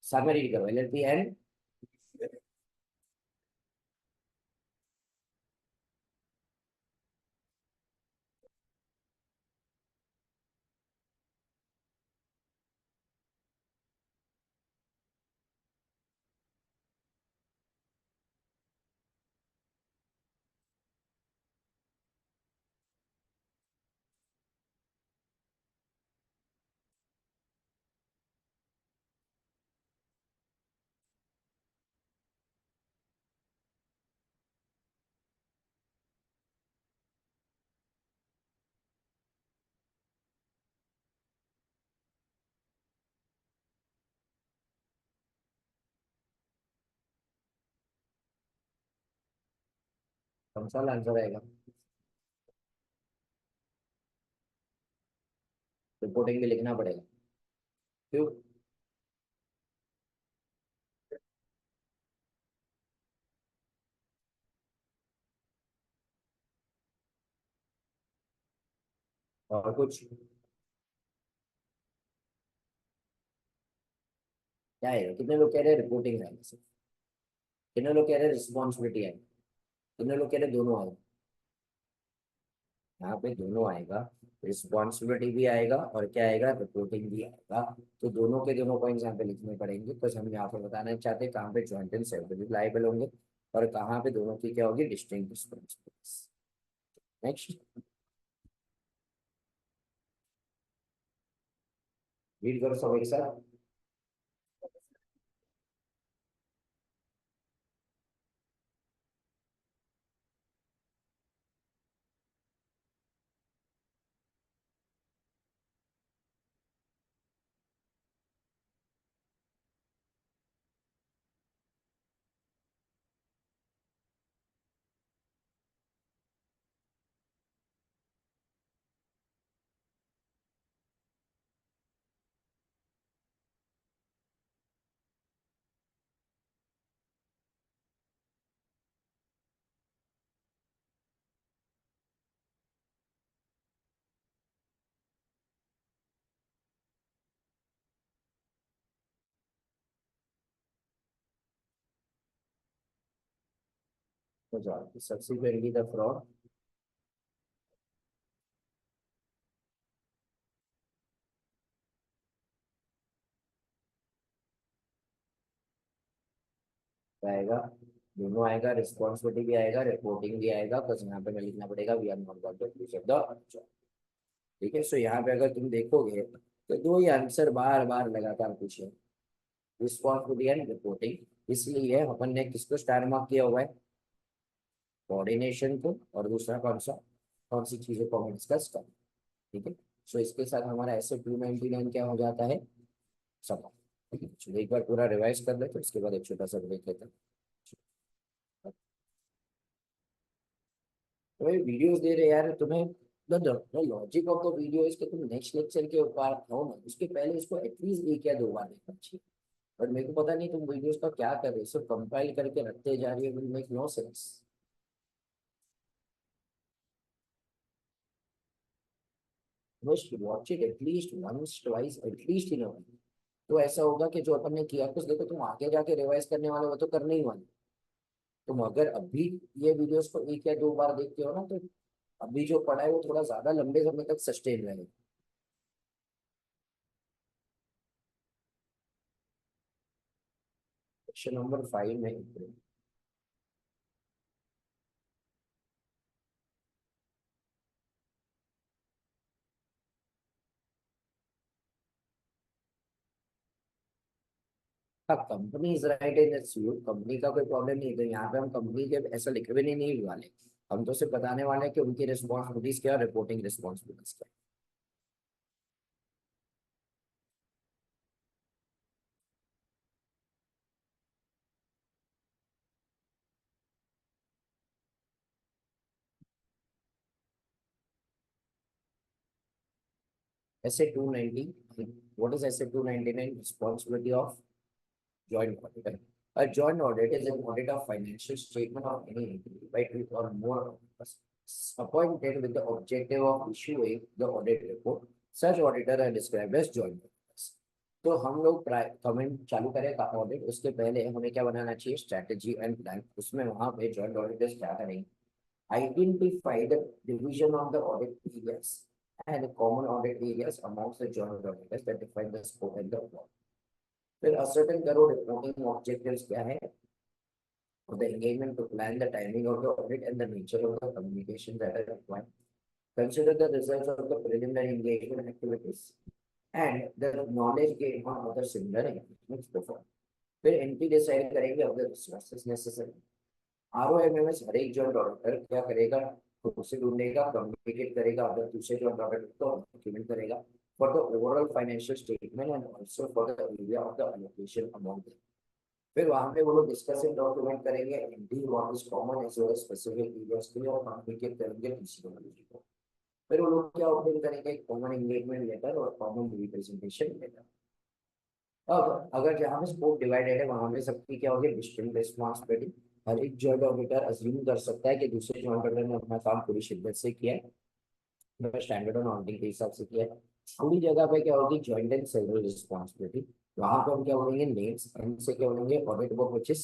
साथ में रीड करो, LLP एंड कौन सा आंसर आएगा? रिपोर्टिंग भी लिखना पड़ेगा, क्यों? और कुछ क्या है? कितने लोग कह रहे हैं रिपोर्टिंग है, कितने लोग कह रहे हैं रिस्पॉन्सिबिलिटी है, कितने लोग कह रहे हैं दोनों आएगा? यहाँ पे दोनों आएगा, रिस्पॉन्सिबिलिटी भी आएगा और क्या आएगा, रिपोर्टिंग भी आएगा। तो दोनों के दोनों पॉइंट्स यहाँ पे लिखने पड़ेंगे। तो हम यहाँ पे बताना चाहते हैं कहाँ पे जॉइंट एंड सेवरली लाइबल होंगे और कहाँ पे दोनों की क्या होगी, डिस्टिंक्ट रिस्पॉन्सिबिलिटीज। नेक्स्ट, रीड करो सब एक साथ। तो जाओ, सब्सिक्वेंटली द फ्रॉड आएगा, दोनों आएगा, रिस्पॉन्सिबिलिटी भी आएगा, रिपोर्टिंग भी आएगा। बस यहाँ पे मैं लिखना पड़ेगा we are not going to accept the. ठीक है, सो यहाँ पे अगर तुम देखोगे तो दो ही आंसर बार बार लगातार पूछे, रिस्पॉन्सिबिलिटी एंड रिपोर्टिंग। इसलिए अपन ने किसको स्टार मार्क किया हुआ है, कोऑर्डिनेशन को, और दूसरा कौन सा, कौन सी चीजों को हमें डिस्कस कर। ठीक है, सो इसके साथ हमारा ऐसे 299 क्या हो जाता है, सब। ठीक है, चलो एक बार पूरा रिवाइज कर ले, तो इसके बाद एक छोटा सा ब्रेक लेते हैं। तो ये वीडियोस दे रहे यार तुम्हें, the logic of the video is कि तुम नेक्स्ट लेक्चर के ऊपर हो ना, उसके पहले इसको एटलीस्ट एक या दो बार देखना चाहिए। बट मेरे को पता नहीं तुम वीडियोस का क्या कर रहे हो, सिर्फ कंपाइल करके रखते जा रही हो, will make no sense. Must watch it at least once twice at least in a week. तो ऐसा होगा कि जो अपन ने किया कुछ, देखो तुम आगे जाके रिवाइज करने वाले हो तो करने ही वाले। तुम अगर अभी ये वीडियोस को एक या दो बार देखते हो ना, तो अभी जो पढ़ा है वो थोड़ा ज्यादा लंबे समय तक सस्टेन रहेगा। क्वेश्चन नंबर 5 में, हाँ company is right in that view, company का कोई प्रॉब्लम नहीं है। तो यहाँ पे हम कंपनी के ऐसा लिखे भी नहीं वाले, हम तो सिर्फ बताने वाले हैं कि उनकी रिस्पॉन्सिबिलिटीज क्या, रिपोर्टिंग रिस्पॉन्सिबिलिटीज क्या। ऐसे 290, व्हाट इज ऐसे 299, responsibility of joint auditor. A joint audit is an audit of financial statement of any entity by two or more auditors appointed with the objective of issuing the audit report. Such auditor are described as joint auditors. तो हम लोग comment चालू करें का audit, उसके पहले हमें क्या बनाना चाहिए, स्ट्रैटेजी एंड प्लान। उसमें वहां पे जॉइंट ऑडिटर्स क्या करेंगे, identify the division of the audit areas and common audit areas amongst the joint auditors that define the scope and the work. फिर ascertain करो reporting objectives क्या है, for the engagement to plan the timing of the audit and the nature of the communication that are required. Consider the results of the preliminary engagement activities and the knowledge gained on other similar engagements before. फिर entry decide करेंगे अगर resources necessary. आरओएमएमएस हर एक joint auditor क्या करेगा, खुद से ढूंढेगा, communicate करेगा अगर दूसरे जॉइंट ऑडिटर को डॉक्यूमेंट करेगा for the overall financial statement and also for the area of the allocation amount. फिर वहां पे वो लोग डिस्कशन डॉक्यूमेंट करेंगे, anti what is common as well as specific areas के लिए, और कम्युनिकेट करेंगे पीसीओलॉजी को। फिर वो लोग क्या ओपन करेंगे, कॉमन एंगेजमेंट लेटर और कॉमन रिप्रेजेंटेशन लेटर। अब अगर जहाँ पे स्कोप डिवाइडेड है वहां पे सबकी क्या होगी, डिस्टिंक्ट रिस्पॉन्सिबिलिटी। हर एक जॉइंट ऑडिटर अज्यूम कर सकता है कि दूसरे जॉइंट ऑडिटर ने अपना काम पूरी शिद्दत से किया है, स्टैंडर्ड ऑन ऑडिटिंग के हिसाब से किया है। पूरी जगह पे क्या होगी, जॉइंट एंड सेवरल रिस्पॉन्सिबिलिटी। वहां पे हम क्या बोलेंगे, नेम्स। एन से क्या बोलेंगे, audit book which is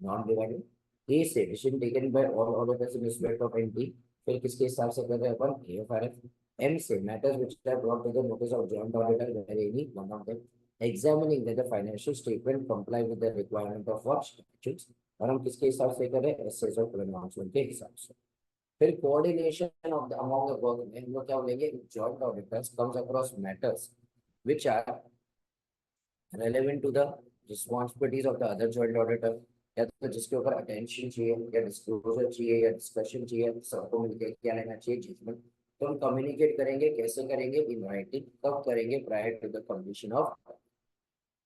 non divided. A से decision taken by all auditors in respect of entity. फिर किसके हिसाब से कर रहे हैं अपन, एएफआरएफ। एम से matters which are brought to the notice of joint auditor where any one of them examining that the financial statement comply with the requirement of what statutes. और हम किसके हिसाब से कर रहे हैं, एसएस ऑफ अनाउंसमेंट के हिसाब से। फिर coordination of the among the work में हम लोग क्या बोलेंगे, joint auditors comes across matters which are relevant to the responsibilities of the other joint auditor, या तो जिसके ऊपर अटेंशन चाहिए या डिस्क्लोजर चाहिए या डिस्कशन चाहिए, सबको मिलकर क्या लेना चाहिए, जजमेंट। तो हम कम्युनिकेट करेंगे, कैसे करेंगे, इन राइटिंग। कब करेंगे, prior to the completion of.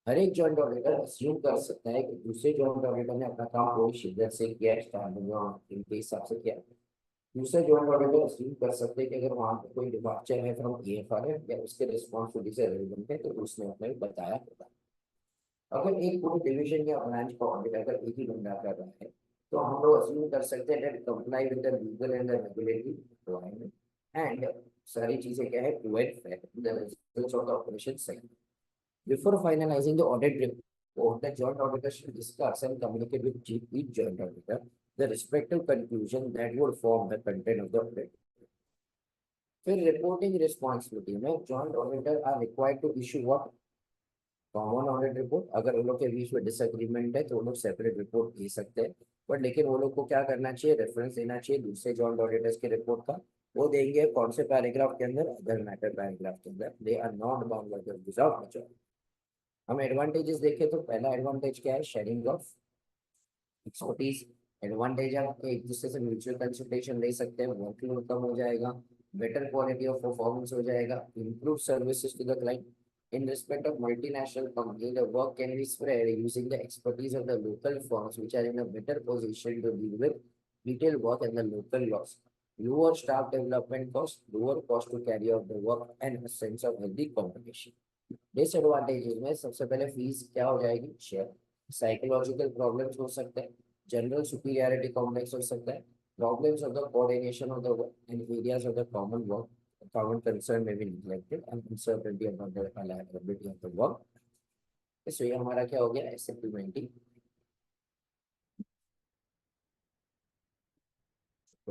हर एक जॉइंट ऑडिटर अज्यूम कर सकता है कि दूसरे जॉइंट ऑडिटर ने अपना काम पूरी शिद्दत से किया है, स्टैंडर्ड ऑन इनके हिसाब से किया है। दूसरे जॉइंट ऑडिटर अज्यूम कर सकते हैं कि अगर वहां पर कोई डिपार्चर है फ्रॉम एएफआरएफ या उसके रिस्पॉन्सिबिलिटी से रिलेवेंट है तो उसने अपने बताया होगा। अगर एक पूरे डिवीजन या ब्रांच का ऑडिट अगर एक ही बंदा कर रहा है तो हम लोग अज्यूम कर सकते हैं that comply with the legal and the regulatory requirement, and सारी चीजें क्या है, true and fair, the results of the operation सही। Before finalising the audit report, the joint auditor should discuss and communicate with each joint auditor the respective conclusion that would form the content of the audit. फिर reporting responsibility में joint auditor are required to issue what, common audit report. अगर उन लोग के बीच में disagreement है तो वो लोग सेपरेट रिपोर्ट दे सकते हैं, बट लेकिन वो लोग को क्या करना चाहिए, रेफरेंस देना चाहिए दूसरे जॉइंट ऑडिटर्स के रिपोर्ट का। वो देंगे कौन से पैराग्राफ के अंदर, अदर मैटर पैराग्राफ के अंदर। They are not bound by the rules of major. हम एडवांटेजेस देखें तो पहला एडवांटेज क्या है, शेयरिंग ऑफ एक्सपर्टीज। एडवांटेज आप एक दूसरे से म्यूचुअल कंसल्टेशन ले सकते हैं, वर्कलोड कम हो जाएगा, बेटर क्वालिटी ऑफ परफॉर्मेंस हो जाएगा, improve services to the client. In respect of multinational company, the work can be spread using the expertise of the local firms, which are in a better position to deal with detailed work and the local laws. Lower staff development cost, lower cost to carry out the work, and a sense of healthy competition. Disadvantages में सबसे पहले fees क्या हो जाएगी, share. Psychological problems हो सकते हैं, general superiority complex हो सकता है, problems of the coordination of the work and areas of the common work, common concern may be neglected, and uncertainty about the reliability of the work। तो ये हमारा क्या हो गया, S20